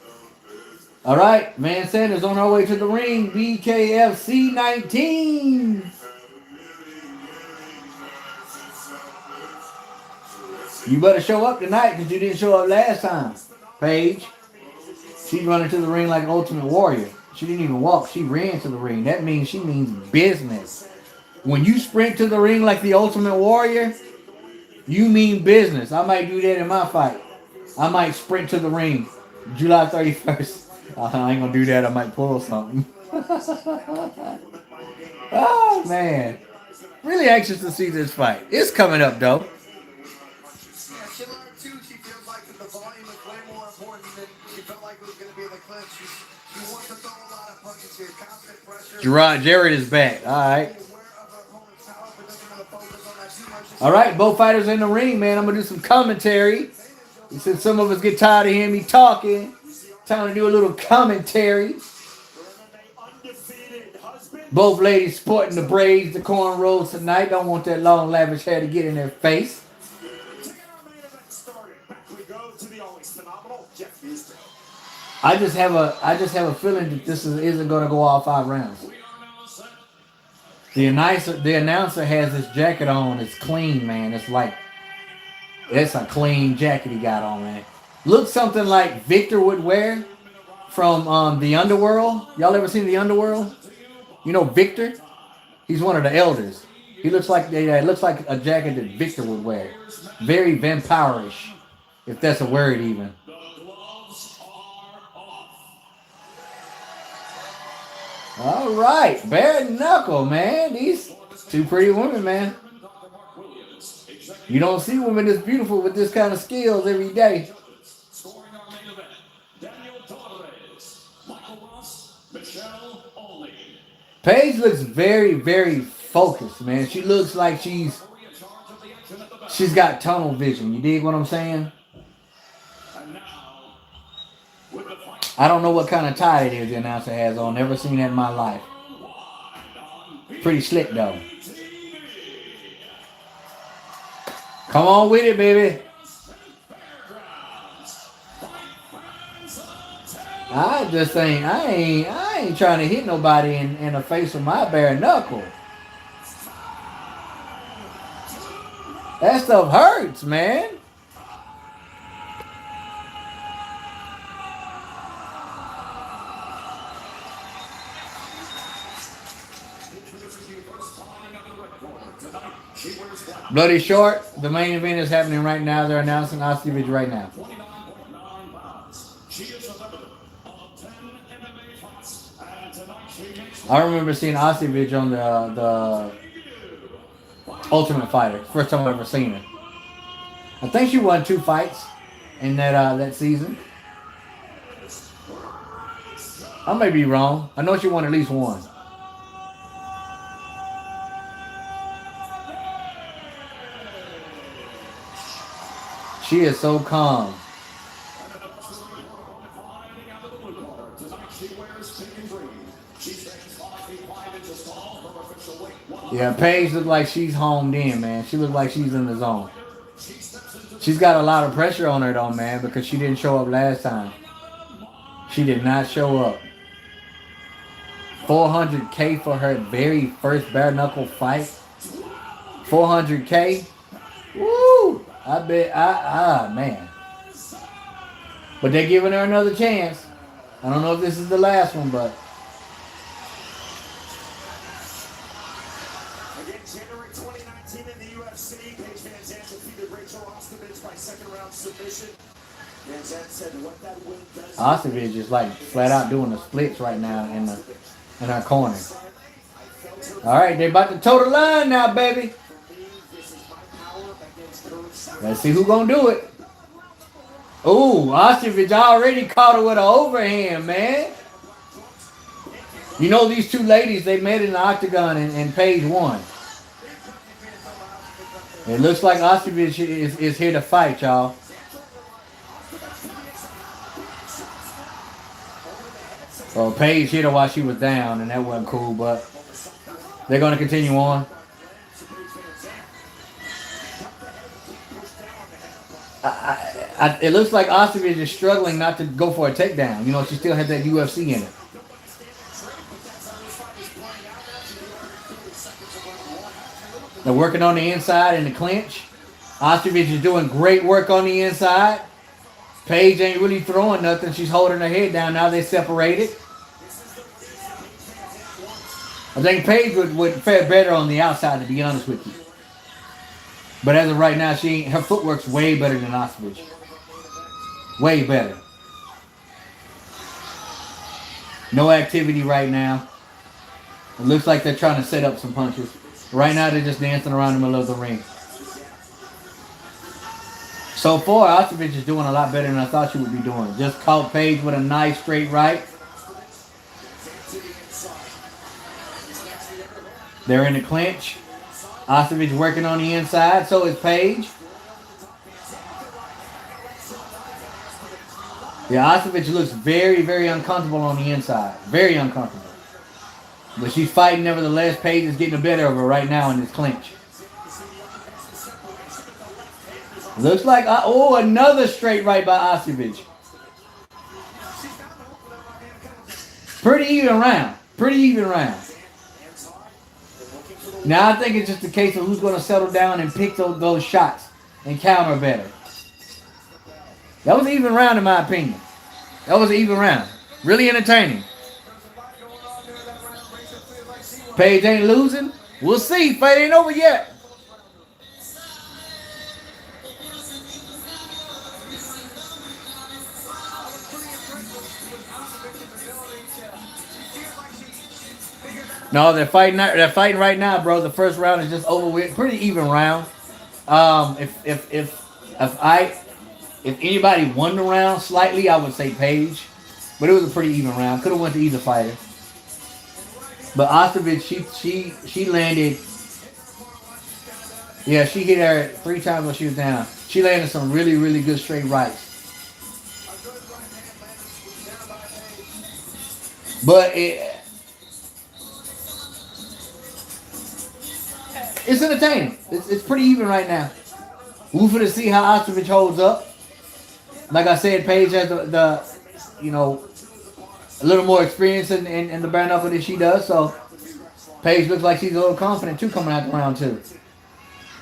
All right, VanZant is on our way to the ring. Bkfc 19. You better show up tonight because you didn't show up last time, Paige. She's running to the ring like an Ultimate Warrior. She didn't even walk. She ran to the ring. That means she means business. When you sprint to the ring like the Ultimate Warrior, you mean business. I might do that in my fight. I might sprint to the ring July 31st. I ain't going to do that. I might pull something. Oh, man. Really anxious to see this fight. It's coming up, though. Gerard Jarrett is back. All right. All right, both fighters in the ring, man. I'm going to do some commentary. Since some of us get tired of hearing me talking, time to do a little commentary. Both ladies sporting the braids, the cornrows tonight. Don't want that long, lavish hair to get in their face. I just have a feeling that this isn't going to go all 5 rounds. The announcer has this jacket on. It's clean, man. It's a clean jacket he got on, man. Looks something like Victor would wear from the Underworld. Y'all ever seen the Underworld? You know Victor? He's one of the elders. He looks like a jacket that Victor would wear. Very vampirish, if that's a word even. All right, bare knuckle, man. These 2 pretty women, man. You don't see women this beautiful with this kind of skills every day. Paige looks very, very focused, man. She looks like she's got tunnel vision. You dig what I'm saying? I don't know what kind of tie it is the announcer has on. Never seen that in my life. Pretty slick, though. Come on with it, baby. I ain't trying to hit nobody in the face with my bare knuckle. That stuff hurts, man. Bloody Short, the main event is happening right now. They're announcing Ostovich right now. I remember seeing Ostovich on the Ultimate Fighter. First time I've ever seen her. I think she won 2 fights in that season. I may be wrong. I know she won at least 1. She is so calm. Yeah, Paige looks like she's homed in, man. She looks like she's in the zone. She's got a lot of pressure on her, though, man, because she didn't show up last time. She did not show up. $400K for her very first bare knuckle fight. $400K. Woo! I bet. Man. But they're giving her another chance. I don't know if this is the last one, but. Again, January 2019 in the UFC, Paige VanZant defeated Ostovich by second-round submission. VanZant said what that win does. Ostovich is like flat out doing the splits right now in our corner. All right, they're about to toe the line now, baby. Let's see who's gonna do it. Ooh, Ostovich already caught her with an overhand, man. You know these two ladies, they met in the octagon and Paige won. It looks like Ostovich is here to fight, y'all. Well, Paige hit her while she was down, and that wasn't cool, but they're going to continue on. It looks like Ostovich is struggling not to go for a takedown. You know, she still has that UFC in it. They're working on the inside in the clinch. Ostovich is doing great work on the inside. Paige ain't really throwing nothing. She's holding her head down. Now they separated. I think Paige would fare better on the outside, to be honest with you. But as of right now, her footwork's way better than Ostovich. Way better. No activity right now. It looks like they're trying to set up some punches. Right now, they're just dancing around the middle of the ring. So far, Ostovich is doing a lot better than I thought she would be doing. Just caught Paige with a nice straight right. They're in the clinch. Ostovich working on the inside. So is Paige. Yeah, Ostovich looks very, very uncomfortable on the inside. Very uncomfortable. But she's fighting nevertheless. Paige is getting the better of her right now in this clinch. Looks like, another straight right by Ostovich. Pretty even round. Pretty even round. Now I think it's just a case of who's going to settle down and pick those shots and counter better. That was an even round in my opinion. That was an even round. Really entertaining. Paige ain't losing. We'll see. Fight ain't over yet. No, they're fighting. They're fighting right now, bro. The first round is just over with. Pretty even round. If anybody won the round slightly, I would say Paige. But it was a pretty even round. Could have went to either fighter. But Ostovich, she landed. Yeah, she hit her 3 times while she was down. She landed some really, really good straight rights. But it's entertaining. It's pretty even right now. We're going to see how Ostovich holds up. Like I said, Paige has the a little more experience in the bare knuckle than she does. So Paige looks like she's a little confident too coming out the round 2.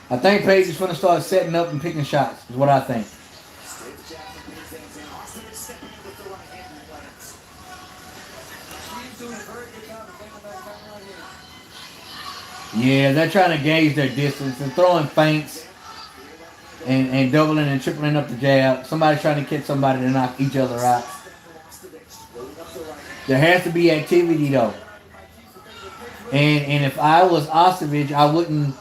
I think Paige is going to start setting up and picking shots. Is what I think. Yeah, they're trying to gauge their distance and throwing feints and doubling and tripling up the jab. Somebody's trying to catch somebody to knock each other out. There has to be activity though. And if I was Ostovich, I wouldn't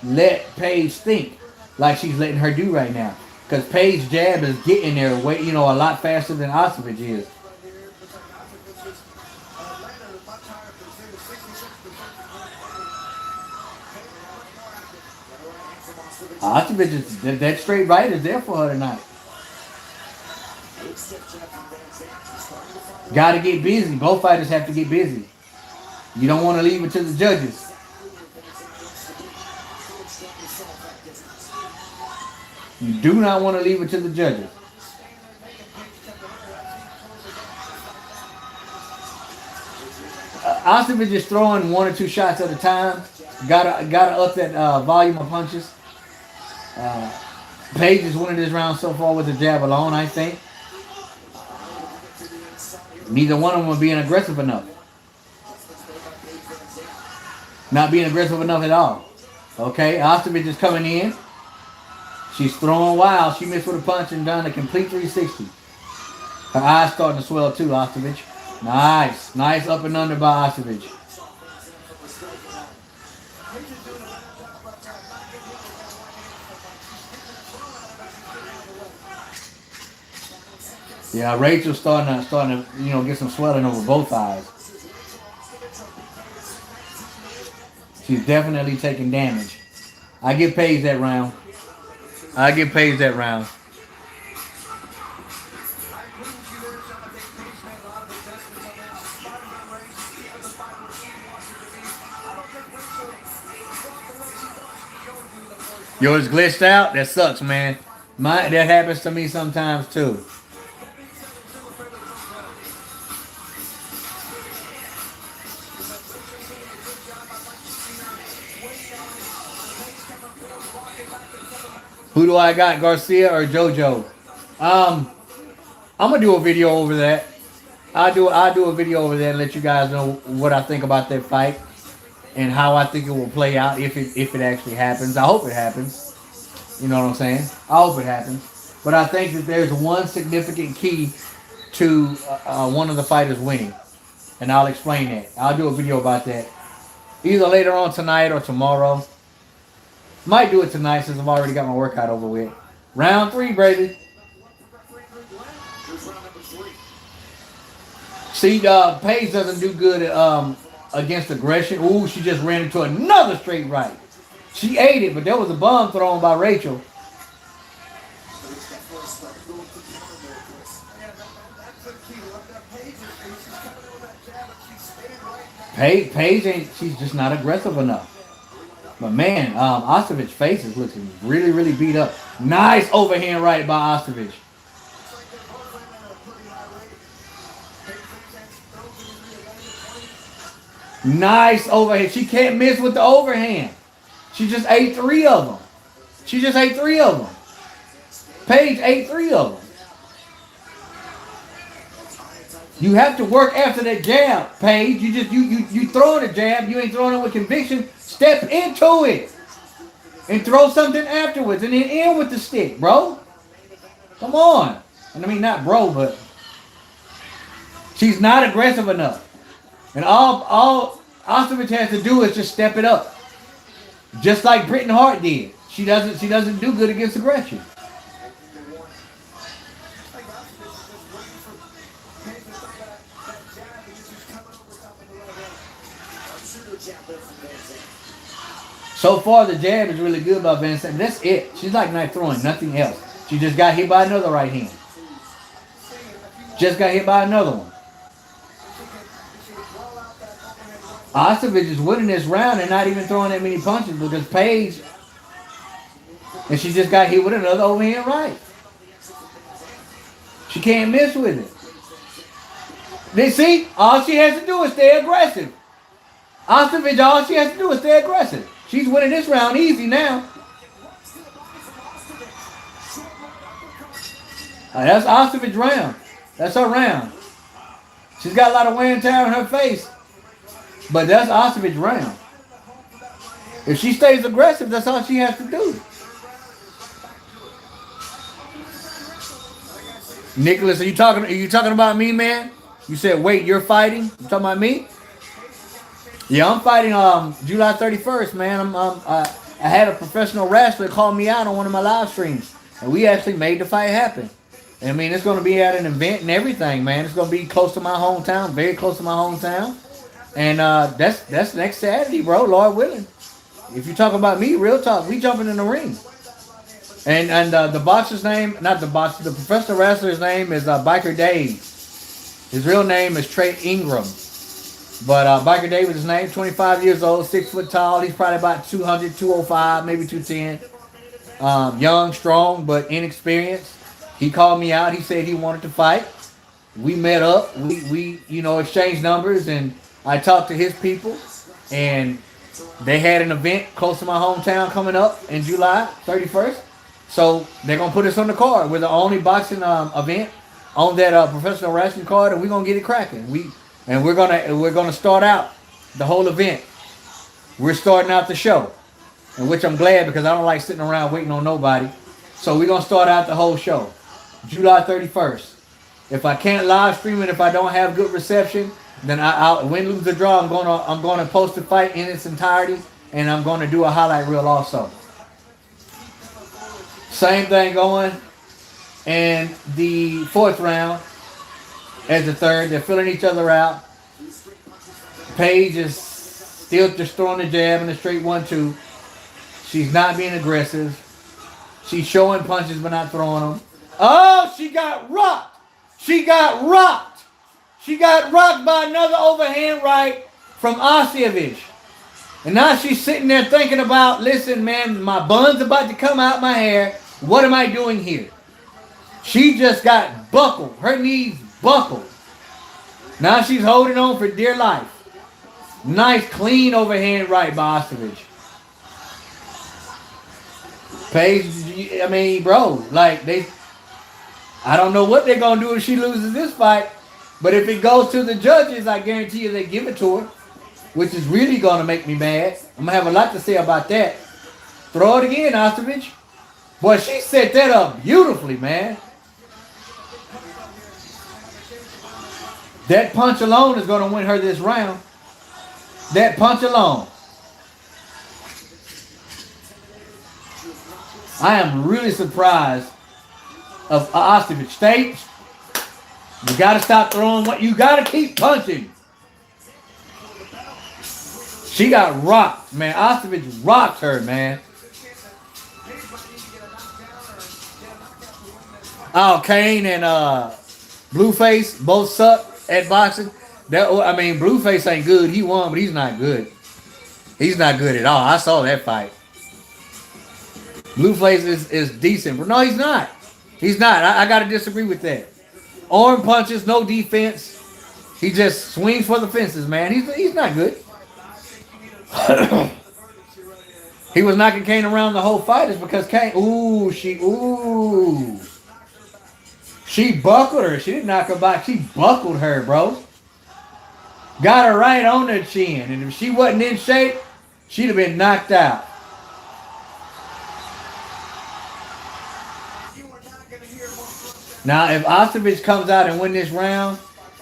let Paige think like she's letting her do right now. Because Paige's jab is getting there way, a lot faster than Ostovich is. Ostovich is that straight right is there for her tonight. Gotta get busy. Both fighters have to get busy. You don't want to leave it to the judges. You do not want to leave it to the judges. Ostovich is throwing 1 or 2 shots at a time. Gotta up that volume of punches. Paige is winning this round so far with the jab alone, I think. Neither one of them are being aggressive enough. Not being aggressive enough at all. Okay, Ostovich is coming in. She's throwing wild. She missed with a punch and done a complete 360. Her eyes starting to swell too, Ostovich. Nice. Nice up and under by Ostovich. Yeah, Rachel's starting to get some swelling over both eyes. She's definitely taking damage. I give Paige that round. Yours glitched out? That sucks, man. That happens to me sometimes too. Who do I got, Garcia or JoJo? I'm gonna do a video over that. I'll do a video over there and let you guys know what I think about that fight and how I think it will play out if it actually happens. I hope it happens. You know what I'm saying? I hope it happens. But I think that there's one significant key to one of the fighters winning, and I'll explain that. I'll do a video about that either later on tonight or tomorrow. Might do it tonight since I've already got my workout over with. Round 3, baby. See, Paige doesn't do good against aggression. Ooh, she just ran into another straight right. She ate it, but there was a bomb thrown by Rachel. Paige ain't, she's just not aggressive enough. But man, Ostovich's face is looking really, really beat up. Nice overhand right by Ostovich. Nice overhand. She can't miss with the overhand. She just ate 3 of them. Paige ate 3 of them. You have to work after that jab, Paige. You throwing a jab. You ain't throwing it with conviction. Step into it and throw something afterwards, and then end with the stick, bro. Come on. And I mean, not bro, but she's not aggressive enough. And all Ostovich has to do is just step it up, just like Britton Hart did. She doesn't do good against aggression. So far, the jab is really good by VanZant. That's it. She's like not throwing nothing else. She just got hit by another right hand. Just got hit by another one. Ostovich is winning this round and not even throwing that many punches because Paige, and she just got hit with another overhand right. She can't miss with it. They see, all she has to do is stay aggressive. Ostovich, all she has to do is stay aggressive. She's winning this round easy now. That's Ostovich round. That's her round. She's got a lot of wear and tear on her face. But that's Ostovich round. If she stays aggressive, that's all she has to do. Nicholas, are you talking about me, man? You said, wait, you're fighting? You talking about me? Yeah, I'm fighting July 31st, man. I had a professional wrestler call me out on one of my live streams, and we actually made the fight happen. I mean, it's going to be at an event and everything, man. It's going to be close to my hometown, very close to my hometown. And that's next Saturday, bro, Lord willing. If you talk about me, real talk, we jumping in the ring. And the boxer's name, not the boxer, the professional wrestler's name is Biker Dave. His real name is Trey Ingram. But Biker Dave is his name, 25 years old, 6 foot tall. He's probably about 200, 205, maybe 210. Young, strong, but inexperienced. He called me out. He said he wanted to fight. We met up. We exchanged numbers, and I talked to his people. And they had an event close to my hometown coming up in July 31st. So they're going to put us on the card. We're the only boxing event on that professional wrestling card, and we're going to get it cracking. We're gonna start out the whole event. We're starting out the show, in which I'm glad because I don't like sitting around waiting on nobody. So we're gonna start out the whole show, July 31st. If I can't live stream it, if I don't have good reception, then I'll win, lose, or draw. I'm gonna post the fight in its entirety, and I'm gonna do a highlight reel also. Same thing going in the 4th round. As the 3rd, they're filling each other out. Paige is still just throwing the jab and the straight 1-2. She's not being aggressive. She's showing punches but not throwing them. Oh, she got rocked. She got rocked. She got rocked by another overhand right from Ostovich. And now she's sitting there thinking about, listen, man, my bun's about to come out my hair. What am I doing here? She just got buckled. Her knees buckled. Now she's holding on for dear life. Nice, clean overhand right by Ostovich. Paige, I mean, bro, I don't know what they're going to do if she loses this fight. But if it goes to the judges, I guarantee you they give it to her. Which is really going to make me mad. I'm going to have a lot to say about that. Throw it again, Ostovich. Boy, she set that up beautifully, man. That punch alone is going to win her this round. That punch alone. I am really surprised of Ostovich. State, you got to stop throwing what you got to keep punching. She got rocked, man. Ostovich rocked her, man. Oh, Kane and Blueface both suck at boxing. Blueface ain't good. He won, but he's not good. He's not good at all. I saw that fight. Blueface is decent, but no, he's not. He's not. I got to disagree with that. Arm punches, no defense. He just swings for the fences, man. He's not good. He was knocking Kane around the whole fight. It's because Kane, she buckled her. She didn't knock her back. She buckled her, bro. Got her right on her chin. And if she wasn't in shape, she'd have been knocked out. Now, if Ostovich comes out and win this round,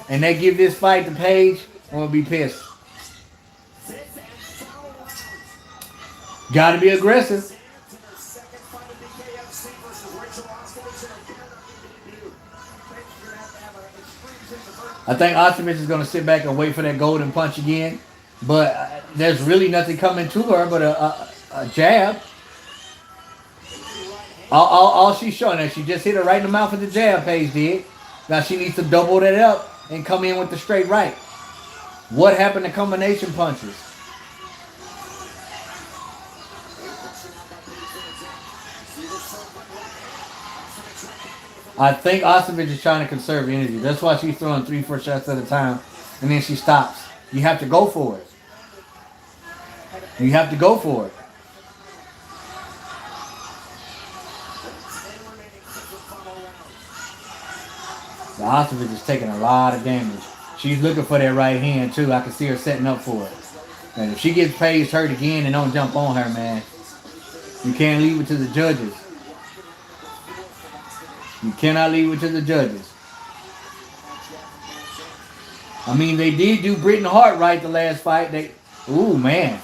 and they give this fight to Paige, I'm going to be pissed. Got to be aggressive. I think Ostovich is going to sit back and wait for that golden punch again. But there's really nothing coming to her but a jab. All she's showing that she just hit her right in the mouth with the jab, Paige did. Now she needs to double that up and come in with the straight right. What happened to combination punches? I think Ostovich is trying to conserve energy. That's why she's throwing 3-4 shots at a time, and then she stops. You have to go for it. You have to go for it. The Ostovich is taking a lot of damage. She's looking for that right hand too. I can see her setting up for it. And if she gets Paige hurt again and don't jump on her, man, you can't leave it to the judges. You cannot leave it to the judges. I mean, they did do Britain Hart right the last fight. Ooh, man.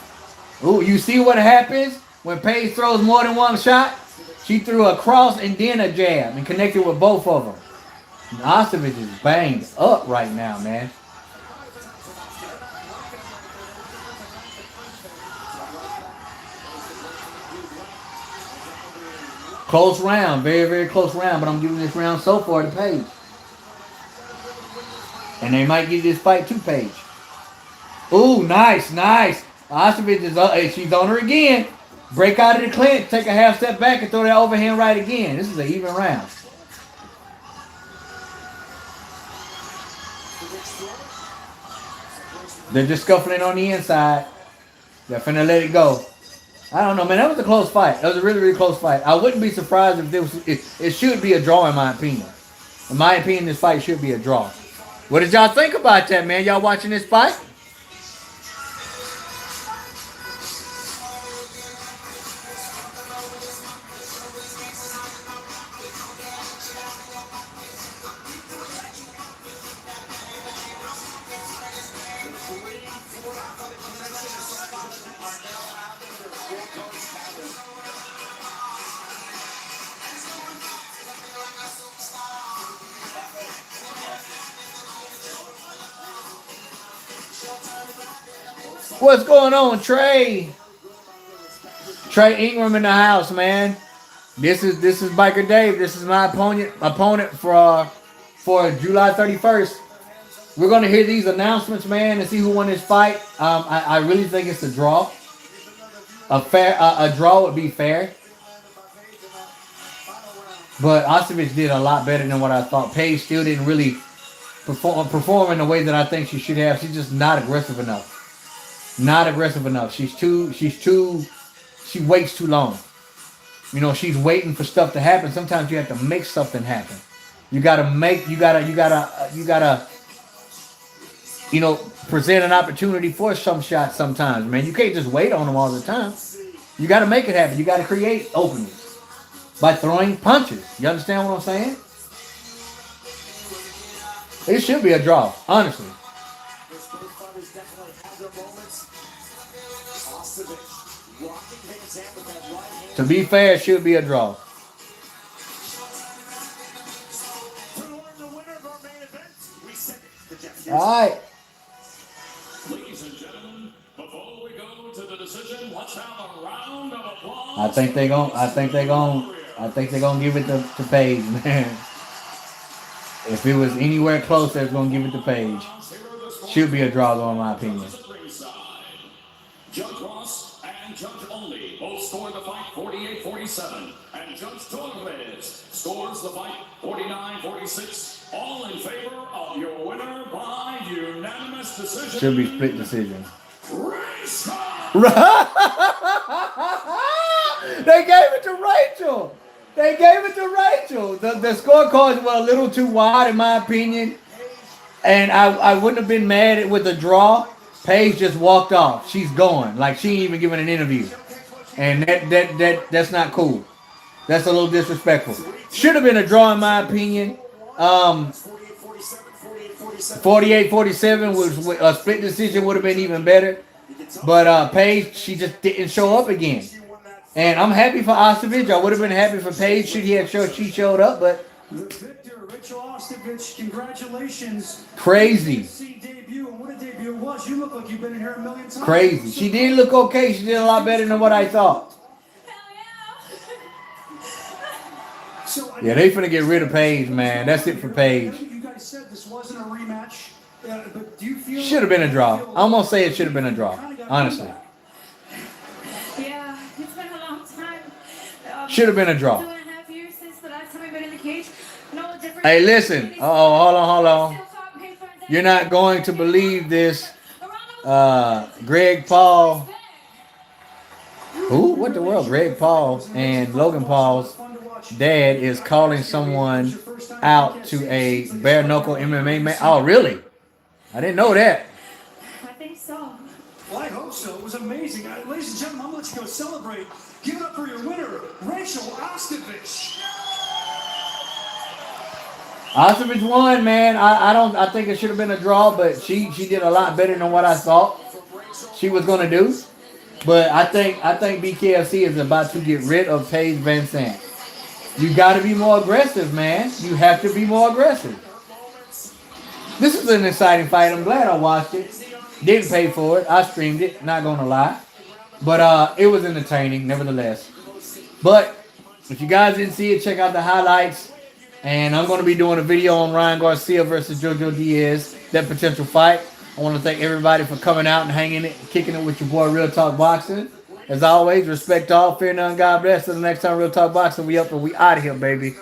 Ooh, you see what happens when Paige throws more than one shot? She threw a cross and then a jab and connected with both of them. And Ostovich is banged up right now, man. Close round, very, very close round, but I'm giving this round so far to Paige. And they might give this fight to Paige. Ooh, nice, nice. Ostovich is up. She's on her again. Break out of the clinch, take a half step back, and throw that overhand right again. This is an even round. They're just scuffling on the inside. They're finna let it go. I don't know, man. That was a close fight. That was a really, really close fight. I wouldn't be surprised if it should be a draw, in my opinion. In my opinion, this fight should be a draw. What did y'all think about that, man? Y'all watching this fight? What's going on, Trey? Trey Ingram in the house, man. This is Biker Dave. This is my opponent for July 31st. We're gonna hear these announcements, man, and see who won this fight. I really think it's a draw. A draw would be fair. But Ostovich did a lot better than what I thought. Paige still didn't really perform in the way that I think she should have. She's just not aggressive enough. Not aggressive enough. She waits too long. You know, she's waiting for stuff to happen. Sometimes you have to make something happen. You gotta present an opportunity for some shots sometimes, man. You can't just wait on them all the time. You gotta make it happen. You gotta create openings by throwing punches. You understand what I'm saying? It should be a draw, honestly. To be fair, it should be a draw. All right. Ladies and gentlemen, before we go to the decision, let's have a round of applause. I think they're gonna give it to Paige, man. If it was anywhere close, they're gonna give it to Paige. Should be a draw, though, in my opinion. Judge Ross and Judge Only both scored the fight 48-47, and Judge Torres scores the fight 49-46. All in favor of your winner by unanimous decision. Should be split decision. They gave it to Rachel. The scorecards were a little too wide, in my opinion. And I wouldn't have been mad with a draw. Paige just walked off. She's gone. Like, she ain't even giving an interview. And that's not cool. That's a little disrespectful. Should have been a draw, in my opinion. 48-47 was a split decision, would have been even better. But Paige, she just didn't show up again. And I'm happy for Ostovich. I would have been happy for Paige should she showed up, but The victor, Rachel Ostovich, congratulations. Crazy. Debut, and what a debut it was. You look like you've been in here a million times. Crazy. She did look okay. She did a lot better than what I thought. Yeah, they finna get rid of Paige, man. That's it for Paige. You guys said this wasn't a rematch, but do you feel Should have been a draw. I'm gonna say it should have been a draw. Honestly. Yeah, it's been a long time. Should have been a draw. 2.5 years since the last time I've been in the cage. No Hey, listen. Oh, hold on. You're not going to believe this. Greg Paul. Who? What the world? Greg Paul and Logan Paul's dad is calling someone out to a bare knuckle MMA match. Oh, really? I didn't know that. I think so. Well, I hope so. It was amazing. Ladies and gentlemen, I'm going to let you go celebrate. Give it up for your winner, Rachel Ostovich. Ostovich won, man. I think it should have been a draw, but she did a lot better than what I thought she was gonna do. But I think Bkfc is about to get rid of Paige VanZant. You got to be more aggressive, man. You have to be more aggressive. This is an exciting fight. I'm glad I watched it. Didn't pay for it. I streamed it. Not gonna lie, but it was entertaining nevertheless. But if you guys didn't see it, check out the highlights. And I'm going to be doing a video on Ryan Garcia versus Jojo Diaz, that potential fight. I want to thank everybody for coming out and hanging it, kicking it with your boy Real Talk Boxing. As always, respect all, fear none, God bless. Till the next time, Real Talk Boxing, we up and we out of here, baby.